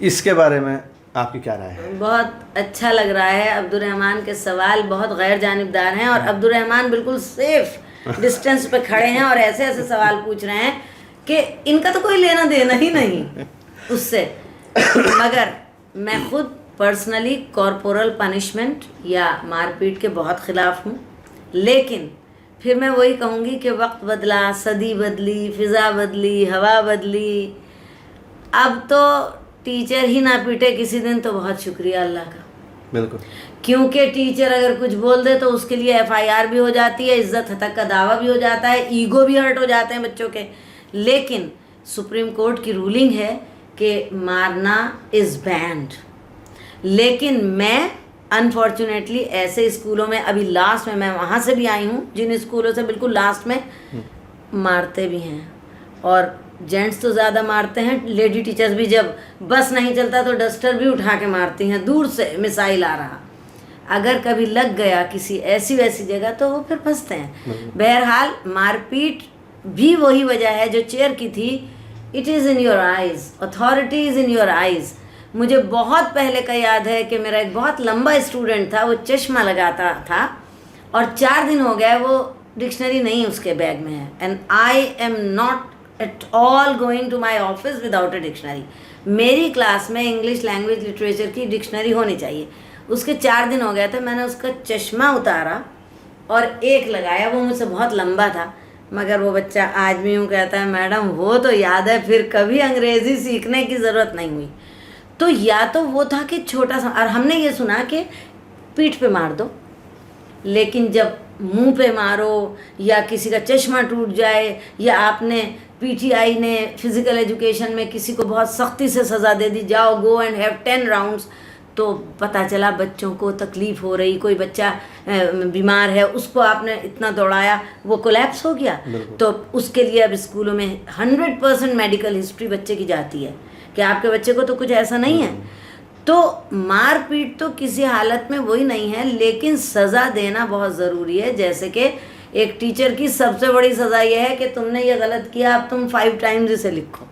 इसके बारे में आपकी क्या राय है? बहुत अच्छा लग रहा है। अब्दुर्रहमान के सवाल बहुत गैर जानिबदार हैं और अब्दुर्रहमान बिल्कुल सेफ डिस्टेंस पे खड़े हैं और ऐसे ऐसे सवाल पूछ रहे हैं कि इनका तो कोई लेना देना ही नहीं उससे। मगर मैं खुद पर्सनली कॉर्पोरल पनिशमेंट या मारपीट के बहुत ख़िलाफ़ हूँ, लेकिन फिर मैं वही कहूँगी कि वक्त बदला, सदी बदली, फ़िज़ा बदली, हवा बदली। अब तो टीचर ही ना पीटे किसी दिन तो बहुत शुक्रिया अल्लाह का। बिल्कुल। क्योंकि टीचर अगर कुछ बोल दे तो उसके लिए FIR भी हो जाती है, इज्जत तक का दावा भी हो जाता है, ईगो भी हर्ट हो जाते हैं बच्चों के। लेकिन सुप्रीम कोर्ट की रूलिंग है कि मारना इज़ बैंड। लेकिन मैं अनफॉर्चुनेटली ऐसे स्कूलों में, अभी लास्ट में मैं वहाँ से भी आई हूँ जिन स्कूलों से बिल्कुल लास्ट में मारते भी हैं, और जेंट्स तो ज़्यादा मारते हैं। लेडी टीचर्स भी जब बस नहीं चलता तो डस्टर भी उठा के मारती हैं, दूर से मिसाइल आ रहा। अगर कभी लग गया किसी ऐसी वैसी जगह तो वो फिर फंसते हैं। बहरहाल मारपीट भी वही वजह है जो चेयर की थी। It is in your eyes, authority is in your eyes. मुझे बहुत पहले का याद है कि मेरा एक बहुत लंबा स्टूडेंट था, वो चश्मा लगाता था और 4 दिन हो गए वो डिक्शनरी नहीं उसके बैग में है। And I am not at all going to my office without a dictionary. मेरी क्लास में इंग्लिश लैंग्वेज लिटरेचर की डिक्शनरी होनी चाहिए। उसके 4 दिन हो गए थे, मैंने उसका चश्मा उतारा और एक लगाया, वो मुझसे बहुत लंबा था। मगर वो बच्चा आज भी यूँ कहता है, मैडम वो तो याद है, फिर कभी अंग्रेज़ी सीखने की ज़रूरत नहीं हुई। तो या तो वो था कि छोटा सा, और हमने ये सुना कि पीठ पे मार दो, लेकिन जब मुंह पे मारो या किसी का चश्मा टूट जाए, या आपने PTI ने फिज़िकल एजुकेशन में किसी को बहुत सख्ती से सज़ा दे दी, जाओ गो एंड हैव 10 राउंड्स, तो पता चला बच्चों को तकलीफ़ हो रही, कोई बच्चा बीमार है, उसको आपने इतना दौड़ाया वो कोलैप्स हो गया, तो उसके लिए अब स्कूलों में 100% मेडिकल हिस्ट्री बच्चे की जाती है कि आपके बच्चे को तो कुछ ऐसा नहीं है। तो मारपीट तो किसी हालत में वही नहीं है, लेकिन सज़ा देना बहुत ज़रूरी है। जैसे कि एक टीचर की सबसे बड़ी सज़ा यह है कि तुमने ये गलत किया, अब तुम 5 टाइम्स इसे लिखो।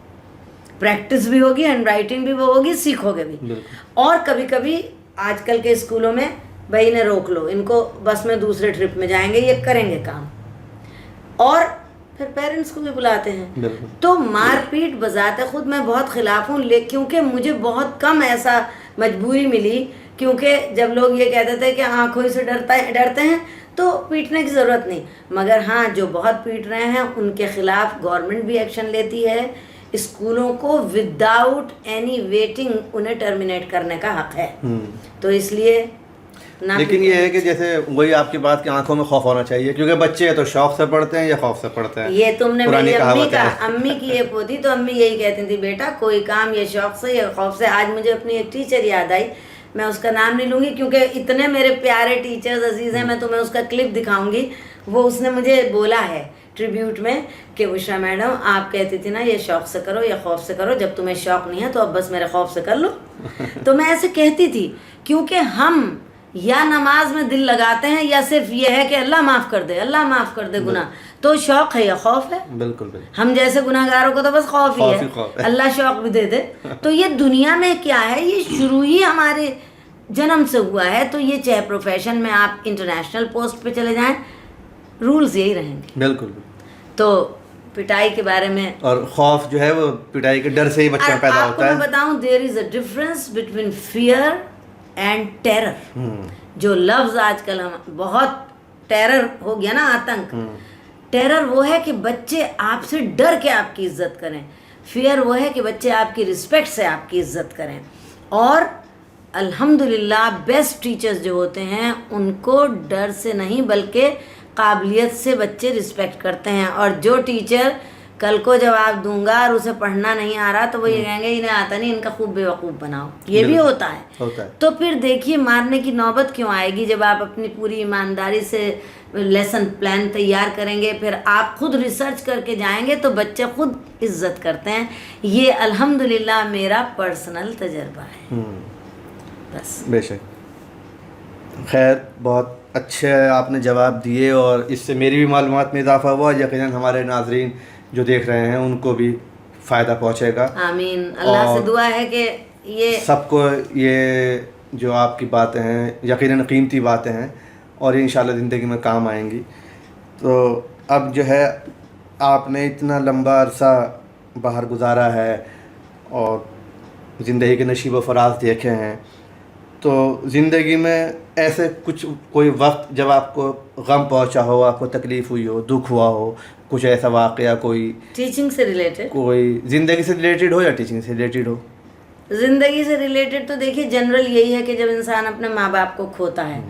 प्रैक्टिस भी होगी, हैंड राइटिंग भी वो होगी, सीखोगे भी। और कभी कभी आजकल के स्कूलों में भाई इन्हें रोक लो, इनको बस में दूसरे ट्रिप में जाएंगे, ये करेंगे काम, और फिर पेरेंट्स को भी बुलाते हैं। तो मारपीट बजाते खुद मैं बहुत ख़िलाफ़ हूँ, क्योंकि मुझे बहुत कम ऐसा मजबूरी मिली, क्योंकि जब लोग ये कहते थे कि आँखों से डरते हैं तो पीटने की ज़रूरत नहीं। मगर हाँ, जो बहुत पीट रहे हैं उनके ख़िलाफ़ गवर्नमेंट भी एक्शन लेती है। स्कूलों को विदाउट एनी वेटिंग उन्हें टर्मिनेट करने का हक है। तो इसलिए लेकिन ये है कि जैसे वही आपकी बात की आंखों में खौफ होना चाहिए, क्योंकि बच्चे तो शौक से पढ़ते हैं या खौफ से पढ़ते हैं। ये तुमने मेरी अम्मी की ये पोती, तो अम्मी यही कहती थी, बेटा कोई काम ये शौक से या खौफ से। आज मुझे अपनी एक टीचर याद आई, मैं उसका नाम नहीं लूँगी क्योंकि इतने मेरे प्यारे टीचर्स अजीज़ हैं, मैं तुम्हें उसका क्लिप दिखाऊंगी। वो उसने मुझे बोला है ट्रिब्यूट में कि उषा मैडम आप कहती थी ना ये शौक़ से करो या खौफ से करो, जब तुम्हें शौक़ नहीं है तो अब बस मेरे खौफ से कर लो। तो मैं ऐसे कहती थी, क्योंकि हम या नमाज में दिल लगाते हैं या सिर्फ ये है कि अल्लाह माफ़ कर दे, अल्लाह माफ़ कर दे गुनाह, तो शौक़ है या खौफ है? बिल्कुल। हम जैसे गुनाहगारों को तो बस खौफ ही है, अल्लाह शौक़ भी दे दे। तो ये दुनिया में क्या है, ये शुरू ही हमारे जन्म से हुआ है। तो ये चाहे प्रोफेशन में आप इंटरनेशनल पोस्ट पे चले जाएं, रूल्स यही रहेंगे। बिल्कुल। तो पिटाई के बारे में, और खौफ जो है वो पिटाई के डर से ही बच्चा पैदा होता है। आपको मैं बताऊं, there is a difference between fear and terror. जो लफ्ज आजकल हम बहुत टेरर हो गया ना, आतंक। टेरर वो है कि बच्चे आपसे डर के आपकी इज्जत करें, फियर वो है कि बच्चे आपकी रिस्पेक्ट से आपकी इज्जत करें। और अल्हम्दुलिल्लाह बेस्ट टीचर्स जो होते हैं उनको डर से नहीं बल्कि काबिलियत से बच्चे रिस्पेक्ट करते हैं। और जो टीचर कल को जवाब दूंगा और उसे पढ़ना नहीं आ रहा तो वो ये कहेंगे इन्हें आता नहीं, इनका खूब बेवकूफ़ बनाओ, ये भी होता है। तो फिर देखिए मारने की नौबत क्यों आएगी जब आप अपनी पूरी ईमानदारी से लेसन प्लान तैयार करेंगे, फिर आप खुद रिसर्च करके जाएंगे तो बच्चे खुद इज्जत करते हैं। ये अल्हम्दुलिल्लाह मेरा पर्सनल तजर्बा है। बस। बेशक। खैर, बहुत अच्छे आपने जवाब दिए और इससे मेरी भी मालूमात में इजाफ़ा हुआ, यकीनन हमारे नाजरीन जो देख रहे हैं उनको भी फ़ायदा पहुँचेगा। आमीन। अल्लाह से और दुआ है कि ये सबको ये जो आपकी बातें हैं यकीनन कीमती बातें हैं और इंशाल्लाह ज़िंदगी में काम आएंगी। तो अब जो है आपने इतना लंबा अरसा बाहर गुजारा है और ज़िंदगी के नशीब व फराज देखे हैं, तो ज़िंदगी में ऐसे कुछ कोई वक्त जब आपको गम पहुंचा हो, आपको तकलीफ़ हुई हो, दुख हुआ हो, कुछ ऐसा वाक़या कोई टीचिंग से रिलेटेड, कोई ज़िंदगी से रिलेटेड हो या टीचिंग से रिलेटेड हो? ज़िंदगी से रिलेटेड तो देखिए जनरल यही है कि जब इंसान अपने माँ बाप को खोता है,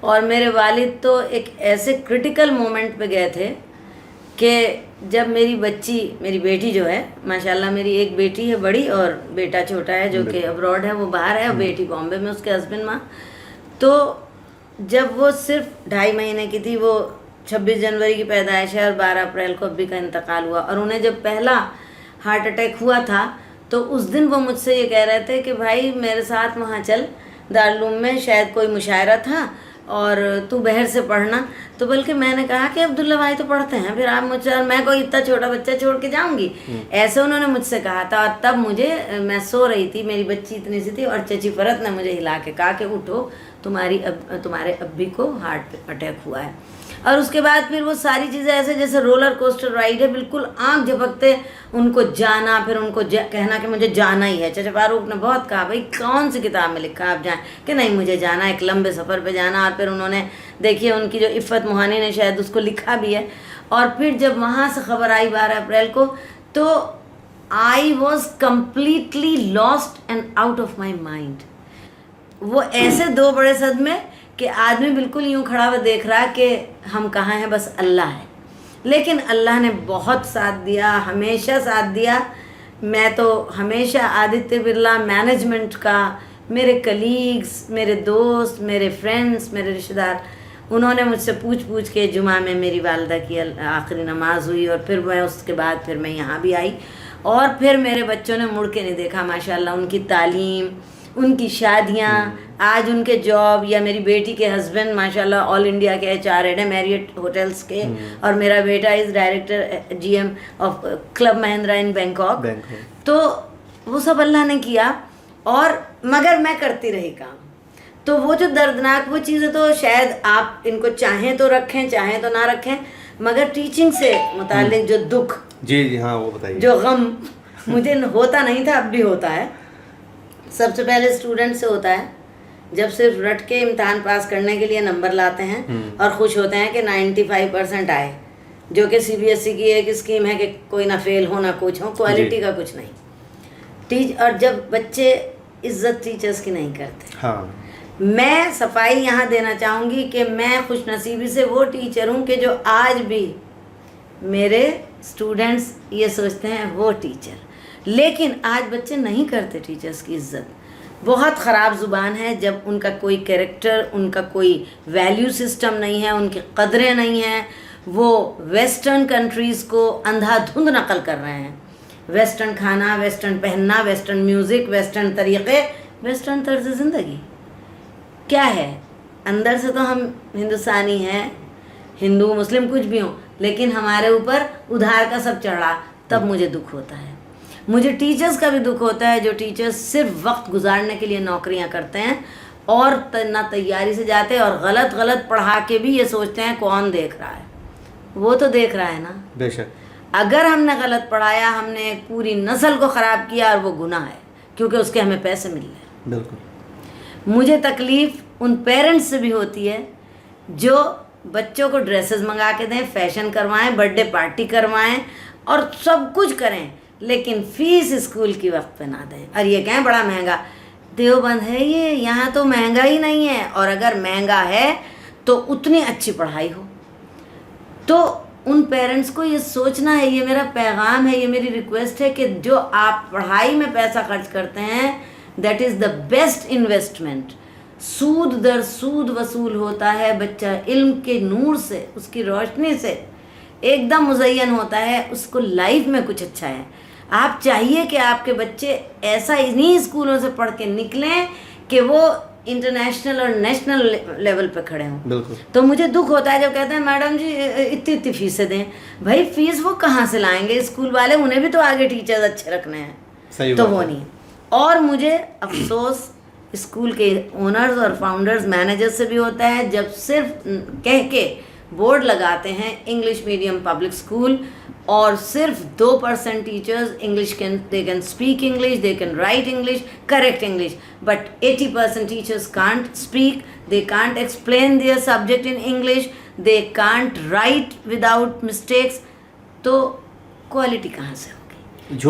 और मेरे वालिद तो एक ऐसे क्रिटिकल मोमेंट पे गए थे कि जब मेरी बेटी जो है, माशाल्लाह मेरी एक बेटी है बड़ी और बेटा छोटा है जो कि अब्रॉड है, वो बाहर है, और बेटी बॉम्बे में, उसके हस्बैंड माँ। तो जब वो सिर्फ 2.5 महीने की थी, वो 26 जनवरी की पैदाइश है और 12 अप्रैल को अब्बी का इंतकाल हुआ, और उन्हें जब पहला हार्ट अटैक हुआ था तो उस दिन वो मुझसे ये कह रहे थे कि भाई मेरे साथ वहाँ चल, दारुल में शायद कोई मुशायरा था और तू बहर से पढ़ना। तो बल्कि मैंने कहा कि अब्दुल्ला भाई तो पढ़ते हैं, फिर आप मुझसे, और मैं कोई इतना छोटा बच्चा छोड़ के जाऊंगी, ऐसे उन्होंने मुझसे कहा था। और तब मैं सो रही थी, मेरी बच्ची इतनी सी थी, और चची फरत ने मुझे हिला के कहा कि उठो, तुम्हारे अब्बी को हार्ट अटैक हुआ है। और उसके बाद फिर वो सारी चीज़ें ऐसे जैसे रोलर कोस्टर राइड है, बिल्कुल आंख झपकते उनको जाना, फिर उनको कहना कि मुझे जाना ही है। चाचा फारूक ने बहुत कहा भाई कौन सी किताब में लिखा आप जाएं, कि नहीं मुझे जाना, एक लंबे सफ़र पे जाना। और फिर उन्होंने देखिए उनकी जो इफ़्फ़त मोहानी ने शायद उसको लिखा भी है। और फिर जब वहाँ से ख़बर आई 12 अप्रैल को, तो I was completely lost and out of my mind. वो ऐसे 2 बड़े सदमे कि आदमी बिल्कुल यूँ खड़ा हुआ देख रहा कि हम कहाँ हैं, बस अल्लाह है। लेकिन अल्लाह ने बहुत साथ दिया, हमेशा साथ दिया। मैं तो हमेशा आदित्य बिरला मैनेजमेंट का, मेरे कलीग्स, मेरे दोस्त, मेरे फ्रेंड्स, मेरे रिश्तेदार, उन्होंने मुझसे पूछ के जुमा में मेरी वालदा की आखिरी नमाज हुई, और फिर मैं उसके बाद फिर मैं यहाँ भी आई, और फिर मेरे बच्चों ने मुड़ के नहीं देखा माशाल्लाह। उनकी तालीम, उनकी शादियाँ, आज उनके जॉब, या मेरी बेटी के हस्बैंड माशाल्लाह ऑल इंडिया के HR हेड है मैरियट होटल्स के, और मेरा बेटा is director GM of club Mahindra in Bangkok. तो वो सब अल्लाह ने किया, और मगर मैं करती रही काम। तो वो जो दर्दनाक वो चीज़ें तो शायद आप इनको चाहें तो रखें, चाहें तो ना रखें, मगर टीचिंग से मुताल्लिक जो दुख, जी हाँ वो बताइए, जो गम मुझे होता नहीं था, अब भी होता है। सबसे पहले स्टूडेंट से होता है, जब सिर्फ रट के इम्तहान पास करने के लिए नंबर लाते हैं और खुश होते हैं कि 95% आए, जो कि CBSE की एक स्कीम है कि कोई ना फेल हो ना कुछ हो, क्वालिटी का कुछ नहीं। और जब बच्चे इज्जत टीचर्स की नहीं करते। हाँ, मैं सफाई यहाँ देना चाहूँगी कि मैं खुशनसीबी से वो टीचर हूँ कि जो आज भी मेरे स्टूडेंट्स ये सोचते हैं वो टीचर, लेकिन आज बच्चे नहीं करते टीचर्स की इज्जत। बहुत ख़राब ज़ुबान है जब उनका कोई कैरेक्टर, उनका कोई वैल्यू सिस्टम नहीं है, उनकी कदरें नहीं हैं। वो वेस्टर्न कंट्रीज़ को अंधाधुंध नकल कर रहे हैं। वेस्टर्न खाना, वेस्टर्न पहनना, वेस्टर्न म्यूज़िक, वेस्टर्न तरीक़े, वेस्टर्न तर्ज ज़िंदगी। क्या है अंदर से तो हम हिंदुस्तानी हैं, हिंदू मुस्लिम कुछ भी हों, लेकिन हमारे ऊपर उधार का सब चढ़ा, तब मुझे दुख होता है। मुझे टीचर्स का भी दुख होता है, जो टीचर्स सिर्फ वक्त गुजारने के लिए नौकरियां करते हैं और ना तैयारी से जाते हैं, और गलत पढ़ा के भी ये सोचते हैं कौन देख रहा है। वो तो देख रहा है ना, बेशक। अगर हमने गलत पढ़ाया, हमने एक पूरी नस्ल को ख़राब किया, और वो गुनाह है, क्योंकि उसके हमें पैसे मिल रहे हैं। बिल्कुल। मुझे तकलीफ़ उन पेरेंट्स से भी होती है जो बच्चों को ड्रेसेस मंगा के दें, फैशन करवाएं, बर्थडे पार्टी करवाएं और सब कुछ करें, लेकिन फ़ीस स्कूल की वक्त पे ना दें, और ये कहें बड़ा महंगा। देवबंद है ये, यहाँ तो महंगा ही नहीं है, और अगर महंगा है तो उतनी अच्छी पढ़ाई हो। तो उन पेरेंट्स को ये सोचना है, ये मेरा पैगाम है, ये मेरी रिक्वेस्ट है कि जो आप पढ़ाई में पैसा खर्च करते हैं, that is the best investment. सूद दर सूद वसूल होता है। बच्चा इल्म के नूर से, उसकी रोशनी से एकदम मुज़य्यन होता है, उसको लाइफ में कुछ अच्छा है। आप चाहिए कि आपके बच्चे ऐसा इन्हीं स्कूलों से पढ़ के निकलें कि वो इंटरनेशनल और नेशनल लेवल पे खड़े हों। बिल्कुल। तो मुझे दुख होता है जब कहते हैं मैडम जी इतनी इतनी फीसें दें। भाई फीस वो कहाँ से लाएंगे, स्कूल वाले, उन्हें भी तो आगे टीचर्स अच्छे रखने हैं। सही तो बात वो है। नहीं। और मुझे अफसोस स्कूल के ओनर्स और फाउंडर्स मैनेजर्स से भी होता है जब सिर्फ कह के बोर्ड लगाते हैं इंग्लिश मीडियम पब्लिक स्कूल, और सिर्फ 2% teachers English they can speak English, they can write English, correct English, but 80% teachers can't speak, they can't explain their subject in English, they can't write without mistakes. तो क्वालिटी कहाँ से होगी?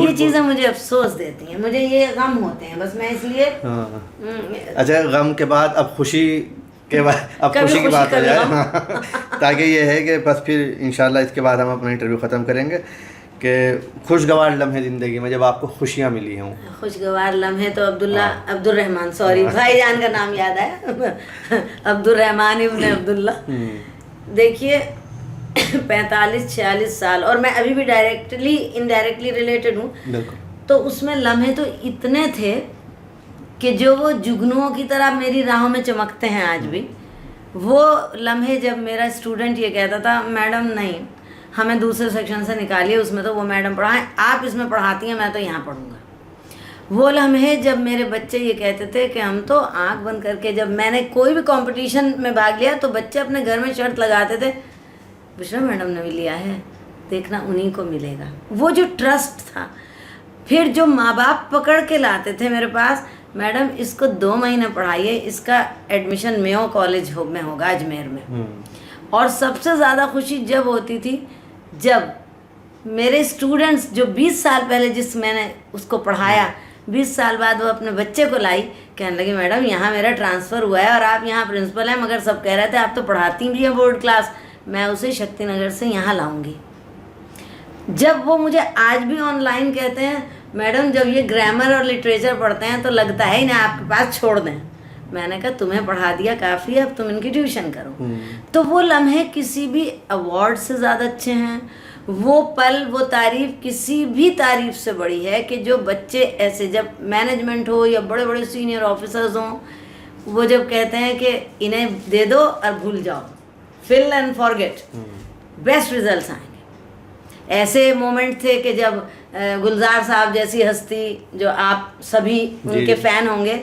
ये चीज़ें मुझे अफसोस देती हैं, मुझे ये गम होते हैं। बस मैं इसलिए अच्छा, गम के बाद अब खुशी के बाद अब खुशी की बात हो जाए ताकि ये है कि बस फिर इंशाल्लाह इसके बाद हम अपना इंटरव्यू ख़त्म करेंगे कि खुशगवार लम्हे ज़िंदगी में जब आपको खुशियाँ मिली हों। खुशगवार लम्हे तो अब्दुल रहमान, सॉरी भाईजान का नाम याद है अब्दुल रहमान इब्न अब्दुल्ला। देखिए 45-46 साल, और मैं अभी भी डायरेक्टली इनडायरेक्टली रिलेटेड हूँ, तो उसमें लम्हे तो इतने थे कि जो वो जुगनुओं की तरह मेरी राहों में चमकते हैं आज भी। वो लम्हे जब मेरा स्टूडेंट ये कहता था मैडम नहीं, हमें दूसरे सेक्शन से निकालिए, उसमें तो वो मैडम पढ़ाएं, आप इसमें पढ़ाती हैं, मैं तो यहाँ पढ़ूँगा। वो लम्हे जब मेरे बच्चे ये कहते थे कि हम तो आंख बंद करके, जब मैंने कोई भी कंपटीशन में भाग लिया तो बच्चे अपने घर में शर्त लगाते थे बुशरा मैडम ने भी लिया है, देखना उन्हीं को मिलेगा। वो जो ट्रस्ट था। फिर जो माँ बाप पकड़ के लाते थे मेरे पास, मैडम इसको 2 महीने पढ़ाइए, इसका एडमिशन मेयो कॉलेज में होगा अजमेर में। और सबसे ज़्यादा खुशी जब होती थी जब मेरे स्टूडेंट्स जो 20 साल पहले जिस मैंने उसको पढ़ाया, 20 साल बाद वो अपने बच्चे को लाई, कहने लगी मैडम यहाँ मेरा ट्रांसफ़र हुआ है और आप यहाँ प्रिंसिपल हैं, मगर सब कह रहे थे आप तो पढ़ाती भी हैं बोर्ड क्लास, मैं उसे शक्तिनगर से यहाँ लाऊंगी। जब वो मुझे आज भी ऑनलाइन कहते हैं मैडम जब ये ग्रामर और लिटरेचर पढ़ते हैं तो लगता है इन्हें आपके पास छोड़ दें, मैंने कहा तुम्हें पढ़ा दिया काफ़ी है, अब तुम इनकी ट्यूशन करो। तो वो लम्हे किसी भी अवार्ड से ज़्यादा अच्छे हैं, वो पल, वो तारीफ किसी भी तारीफ से बड़ी है कि जो बच्चे ऐसे, जब मैनेजमेंट हो या बड़े बड़े सीनियर ऑफिसर्स हों, वो जब कहते हैं कि इन्हें दे दो और भूल जाओ, fill and forget, best results आएंगे। ऐसे मोमेंट थे कि जब गुलजार साहब जैसी हस्ती जो आप सभी उनके फ़ैन होंगे,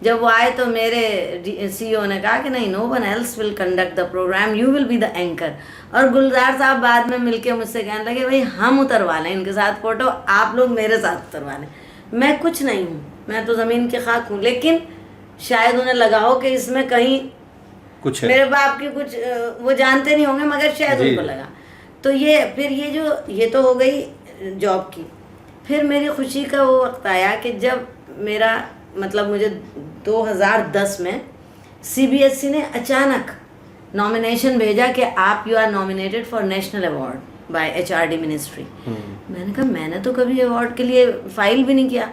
जब वो आए तो मेरे CEO ने कहा कि नहीं, no one else will conduct the programme, you will be the anchor. और गुलजार साहब बाद में मिलके मुझसे कहने लगे भाई हम उतरवा लें इनके साथ फ़ोटो, आप लोग मेरे साथ उतरवा लें। मैं कुछ नहीं हूँ, मैं तो ज़मीन के खाक हूँ, लेकिन शायद उन्हें लगा हो कि इसमें कहीं कुछ है, मेरे बाप की कुछ, वो जानते नहीं होंगे मगर शायद उनको लगा। तो ये फिर ये तो हो गई जॉब की। फिर मेरी खुशी का वो वक्त आया कि जब मेरा मतलब मुझे 2010 में CBSE ने अचानक नॉमिनेशन भेजा कि आप you are nominated for national award by HRD ministry. मैंने कहा मैंने तो कभी अवार्ड के लिए फाइल भी नहीं किया।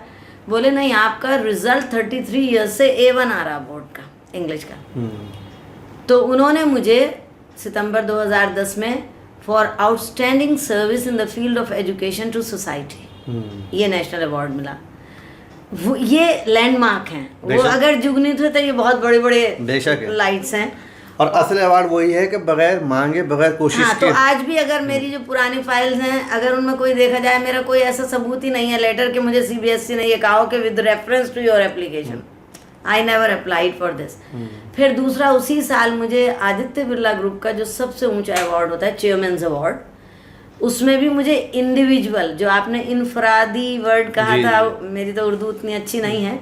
बोले नहीं, आपका रिजल्ट 33 ईयर्स से A1 आ रहा बोर्ड का, इंग्लिश का। तो उन्होंने मुझे सितंबर 2010 में for outstanding service in the field of education to society ये नेशनल अवार्ड मिला। वो ये लैंडमार्क हैं, वो अगर जुगनी थे तो ये बहुत बड़े बड़े लाइट्स हैं। और असल अवार्ड वही है कि बगैर मांगे, बगैर कोशिश के। तो आज भी अगर मेरी जो पुरानी फाइल्स हैं, अगर उनमें कोई देखा जाए, मेरा कोई ऐसा सबूत ही नहीं है लेटर कि मुझे CBSE ने ये कहा हो कि with reference to your application I never applied for this. फिर दूसरा, उसी साल मुझे आदित्य बिरला ग्रुप का जो सबसे ऊंचा अवार्ड होता है चेयरमैन्स अवार्ड, उसमें भी मुझे इंडिविजुअल, जो आपने इनफरादी वर्ड कहा था, मेरी तो उर्दू उतनी अच्छी नहीं है,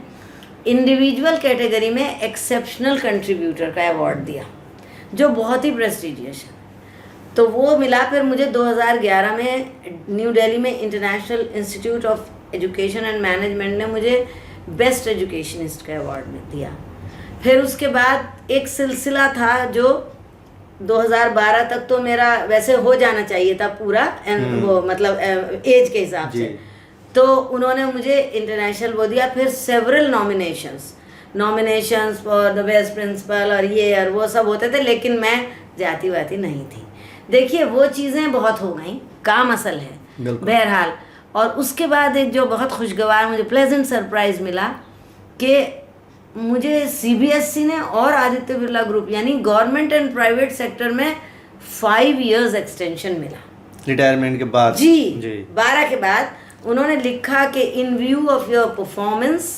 इंडिविजुअल कैटेगरी में एक्सेप्शनल कंट्रीब्यूटर का अवार्ड दिया, जो बहुत ही प्रेस्टिजियस है। तो वो मिला। फिर मुझे 2011 में न्यू दिल्ली में international institute of education and management ने मुझे बेस्ट एजुकेशनिस्ट का अवार्ड में दिया। फिर उसके बाद एक सिलसिला था जो 2012 तक तो मेरा वैसे हो जाना चाहिए था पूरा, वो मतलब एज के हिसाब से, तो उन्होंने मुझे इंटरनेशनल वो दिया। फिर several nominations for the best principal और ये और वो सब होते थे, लेकिन मैं जाती वाती नहीं थी। देखिए वो चीज़ें बहुत हो गई, काम असल है बहरहाल। और उसके बाद एक जो बहुत खुशगवार मुझे प्लेजेंट सरप्राइज़ मिला कि मुझे सीबीएसई ने और आदित्य बिरला ग्रुप यानी गवर्नमेंट एंड प्राइवेट सेक्टर में 5 इयर्स एक्सटेंशन मिला रिटायरमेंट के बाद। जी 12 के बाद उन्होंने लिखा कि in view of your performance,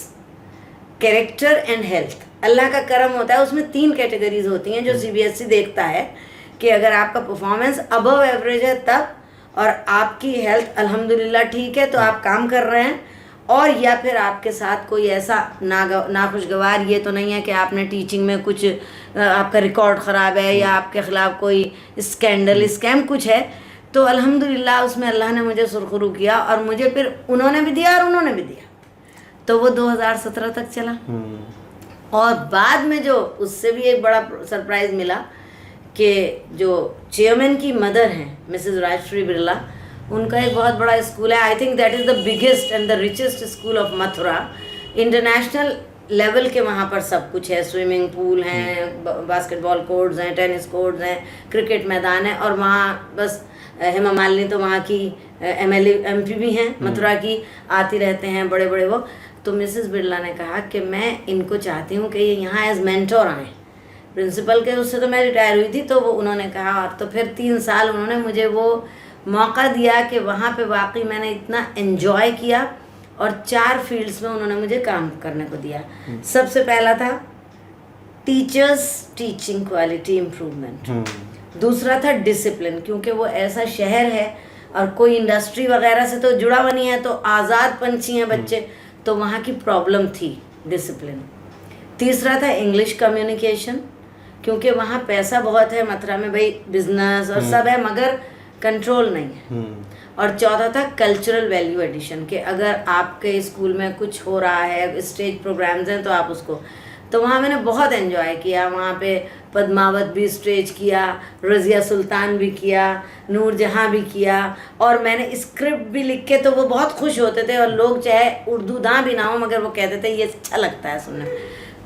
character and health, Allah का करम होता है, उसमें 3 कैटेगरीज होती हैं जो सीबीएसई देखता है कि अगर आपका परफॉर्मेंस अबव एवरेज है तब, और आपकी हेल्थ अल्हम्दुलिल्लाह ठीक है तो आप काम कर रहे हैं, और या फिर आपके साथ कोई ऐसा नाखुशगवार ये तो नहीं है कि आपने टीचिंग में कुछ आपका रिकॉर्ड ख़राब है या आपके ख़िलाफ़ कोई स्कैंडल स्कैम कुछ है, तो अल्हम्दुलिल्लाह उसमें अल्लाह ने मुझे सुरखरू किया और मुझे फिर उन्होंने भी दिया और उन्होंने भी दिया, तो वो 2017 तक चला। और बाद में जो उससे भी एक बड़ा सरप्राइज़ मिला कि जो चेयरमैन की मदर हैं मिसेस राजश्री बिरला, उनका एक बहुत बड़ा स्कूल है, I think that is the biggest and the richest school of Mathura, international level के वहाँ पर सब कुछ है, स्विमिंग पूल हैं, बास्केटबॉल कोर्ट्स हैं, टेनिस कोर्ट्स हैं, क्रिकेट मैदान है, और वहाँ बस हेमा मालिनी तो वहाँ की MLA MP भी हैं मथुरा की, आती रहते हैं बड़े बड़े वो। तो मिसेस बिरला ने कहा कि मैं इनको चाहती हूँ कि ये यहाँ एज मेंटोर आएँ, प्रिंसिपल के उससे तो मैं रिटायर हुई थी, तो वो उन्होंने कहा, और तो फिर 3 साल उन्होंने मुझे वो मौका दिया कि वहाँ पे वाकई मैंने इतना एंजॉय किया, और 4 फील्ड्स में उन्होंने मुझे काम करने को दिया। सबसे पहला था टीचर्स टीचिंग क्वालिटी इम्प्रूवमेंट, दूसरा था डिसिप्लिन, क्योंकि वो ऐसा शहर है और कोई इंडस्ट्री वगैरह से तो जुड़ा हुआ नहीं है, तो आज़ाद पंछी हैं बच्चे, तो वहाँ की प्रॉब्लम थी डिसिप्लिन। तीसरा था इंग्लिश कम्युनिकेशन, क्योंकि वहाँ पैसा बहुत है मथुरा में भाई, बिजनेस और सब है मगर कंट्रोल नहीं है। और चौथा था कल्चरल वैल्यू एडिशन, कि अगर आपके स्कूल में कुछ हो रहा है, स्टेज प्रोग्राम्स हैं, तो आप उसको, तो वहाँ मैंने बहुत एंजॉय किया। वहाँ पे पद्मावत भी स्टेज किया, रज़िया सुल्तान भी किया, नूरजहाँ भी किया, और मैंने स्क्रिप्ट भी लिख के, तो वो बहुत खुश होते थे, और लोग चाहे उर्दू दाँ भी ना हो मगर वो कहते थे ये अच्छा लगता है सुनने।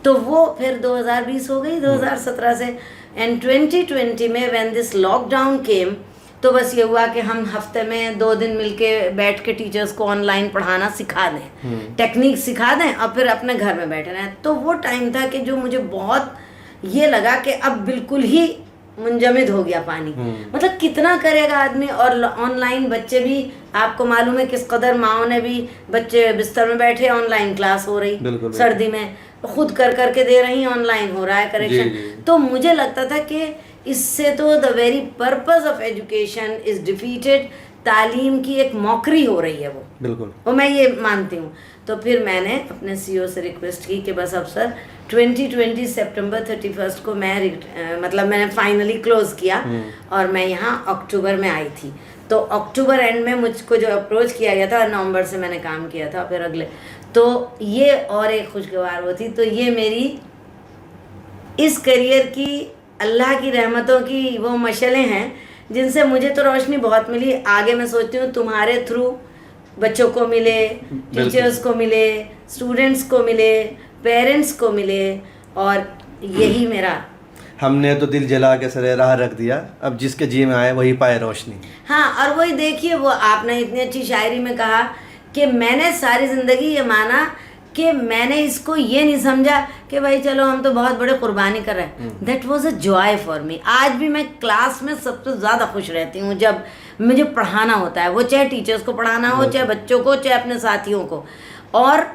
तो वो फिर 2020 हो गई 2017 से, एंड 2020 में व्हेन दिस लॉकडाउन केम, तो बस ये हुआ कि हम हफ्ते में 2 दिन मिलके बैठ के टीचर्स को ऑनलाइन पढ़ाना सिखा दें, टेक्निक सिखा दें, और फिर अपने घर में बैठे रहें। तो वो टाइम था कि जो मुझे बहुत ये लगा कि अब बिल्कुल ही मुंजमद हो गया पानी, मतलब कितना करेगा आदमी। और ऑनलाइन बच्चे भी, आपको मालूम है किस कदर माओ ने भी, बच्चे बिस्तर में बैठे ऑनलाइन क्लास हो रही, सर्दी में खुद कर करके दे रही, ऑनलाइन हो रहा है करेक्शन। तो मुझे लगता था कि इससे तो the very purpose of education is defeated, तालीम की एक मौकरी हो रही है वो, बिल्कुल, और मैं ये मानती हूँ। तो फिर मैंने अपने CEO से रिक्वेस्ट की कि बस अब सर 2020 सितंबर 31 को मैं मतलब मैंने फाइनली क्लोज किया, और मैं यहाँ अक्टूबर में आई थी। तो अक्टूबर एंड में मुझको जो अप्रोच किया गया था, नवंबर से मैंने काम किया था, फिर अगले, तो ये और एक खुशगवार वो थी। तो ये मेरी इस करियर की अल्लाह की रहमतों की वो मशलें हैं जिनसे मुझे तो रोशनी बहुत मिली। आगे मैं सोचती हूँ तुम्हारे थ्रू बच्चों को मिले, टीचर्स को मिले, स्टूडेंट्स को मिले, पेरेंट्स को मिले, और यही मेरा, हमने तो दिल जला के सरे राह रख दिया, अब जिसके जी में आए वही पाए रोशनी। हाँ, और वही देखिए, वो आपने इतनी अच्छी शायरी में कहा कि मैंने सारी ज़िंदगी ये माना कि मैंने इसको ये नहीं समझा कि भाई चलो हम तो बहुत बड़े कुर्बानी कर रहे हैं। That was a joy for me. आज भी मैं क्लास में सबसे ज़्यादा खुश रहती हूँ जब मुझे पढ़ाना होता है, वो चाहे टीचर्स को पढ़ाना हो, चाहे बच्चों को, चाहे अपने साथियों को। और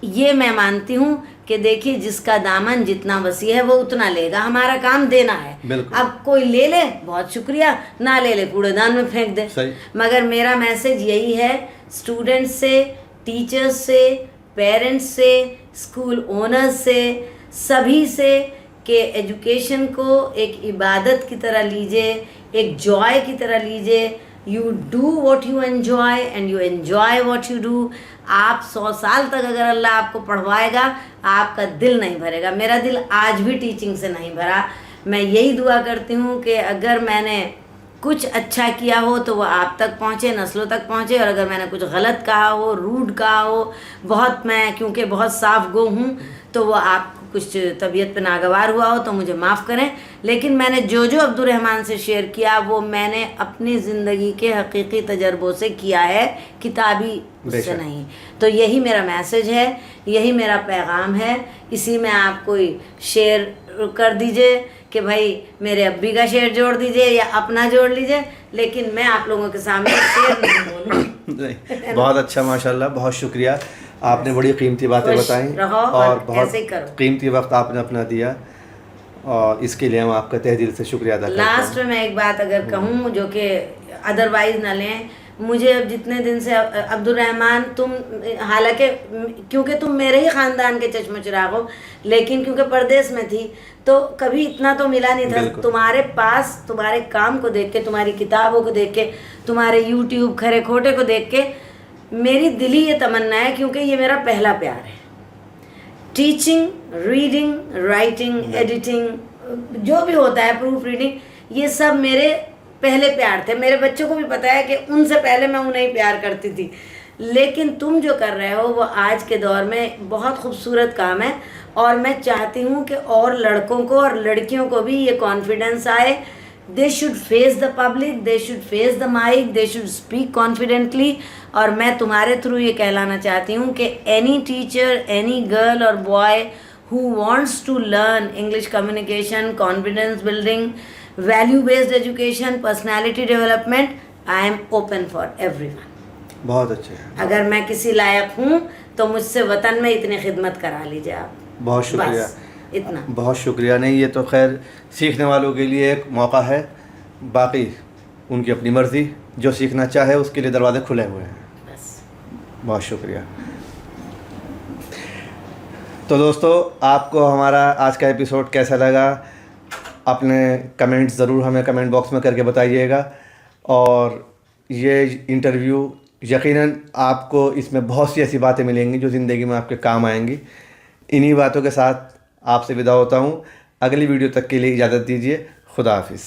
ये मैं मानती हूँ कि देखिए जिसका दामन जितना वसी है वो उतना लेगा, हमारा काम देना है। अब कोई ले ले बहुत शुक्रिया, ना ले ले कूड़ेदान में फेंक दे। मगर मेरा मैसेज यही है स्टूडेंट्स से, टीचर्स से, पेरेंट्स से, स्कूल ओनर्स से, सभी से, कि एजुकेशन को एक इबादत की तरह लीजिए, एक जॉय की तरह लीजिए। You do what you enjoy and you enjoy what you do. आप 100 साल तक अगर अल्लाह आपको पढ़वाएगा, आपका दिल नहीं भरेगा। मेरा दिल आज भी टीचिंग से नहीं भरा। मैं यही दुआ करती हूँ कि अगर मैंने कुछ अच्छा किया हो तो वो आप तक पहुँचे, नस्लों तक पहुँचे, और अगर मैंने कुछ गलत कहा हो, रूड कहा हो, बहुत, मैं क्योंकि बहुत साफ गो हूँ, तो वो आपको कुछ तबीयत पे नागवार हुआ हो तो मुझे माफ़ करें, लेकिन मैंने जो जो अब्दुर्रहमान से शेयर किया वो मैंने अपनी ज़िंदगी के हकीकी तजर्बों से किया है, किताबी उससे नहीं। तो यही मेरा मैसेज है, यही मेरा पैगाम है। इसी में आप कोई शेयर कर दीजिए कि भाई मेरे अब्बी का शेयर जोड़ दीजिए या अपना जोड़ लीजिए, लेकिन मैं आप लोगों के सामने शेयर नहीं बोलूँ। बहुत अच्छा, माशाल्लाह, बहुत शुक्रिया। आपने बड़ी कीमती बातें बताई और बहुत कीमती वक्त आपने अपना दिया, और इसके लिए हम आपका तहे दिल से शुक्रिया अदा करते हैं। लास्ट में मैं एक बात अगर कहूँ जो कि अदरवाइज ना लें, मुझे अब जितने दिन से अब्दुर्रहमान तुम, हालांकि क्योंकि तुम मेरे ही ख़ानदान के चश्म चिराग हो, लेकिन क्योंकि परदेश में थी तो कभी इतना तो मिला नहीं था। तुम्हारे पास, तुम्हारे काम को देख के, तुम्हारी किताबों को देख के, तुम्हारे यूट्यूब खरे खोटे को देख के मेरी दिली ये तमन्ना है, क्योंकि ये मेरा पहला प्यार है। टीचिंग, रीडिंग, राइटिंग, एडिटिंग, जो भी होता है, प्रूफ रीडिंग, ये सब मेरे पहले प्यार थे। मेरे बच्चों को भी पता है कि उनसे पहले मैं उन्हें ही प्यार करती थी। लेकिन तुम जो कर रहे हो वो आज के दौर में बहुत खूबसूरत काम है, और मैं चाहती हूँ कि और लड़कों को और लड़कियों को भी ये कॉन्फिडेंस आए। They should face the public, they should face the mic, they should speak confidently. और मैं तुम्हारे थ्रू ये कहलाना चाहती हूँ कि एनी टीचर, एनी गर्ल और boy who wants to learn English communication, confidence building, value based education, personality development, I am open for everyone. बहुत अच्छे। अगर मैं किसी लायक हूँ तो मुझसे वतन में इतनी खिदमत करा लीजिए आप। बहुत शुक्रिया, इतना बहुत शुक्रिया। नहीं, ये तो खैर सीखने वालों के लिए एक मौका है, बाकी उनकी अपनी मर्ज़ी, जो सीखना चाहे उसके लिए दरवाजे खुले हुए हैं। बस, बहुत शुक्रिया। तो दोस्तों, आपको हमारा आज का एपिसोड कैसा लगा, अपने कमेंट्स ज़रूर हमें कमेंट बॉक्स में करके बताइएगा। और ये इंटरव्यू यकीनन आपको इसमें बहुत सी ऐसी बातें मिलेंगी जो ज़िंदगी में आपके काम आएंगी। इन्हीं बातों के साथ आपसे विदा होता हूँ। अगली वीडियो तक के लिए इजाज़त दीजिए। खुदा हाफिज़।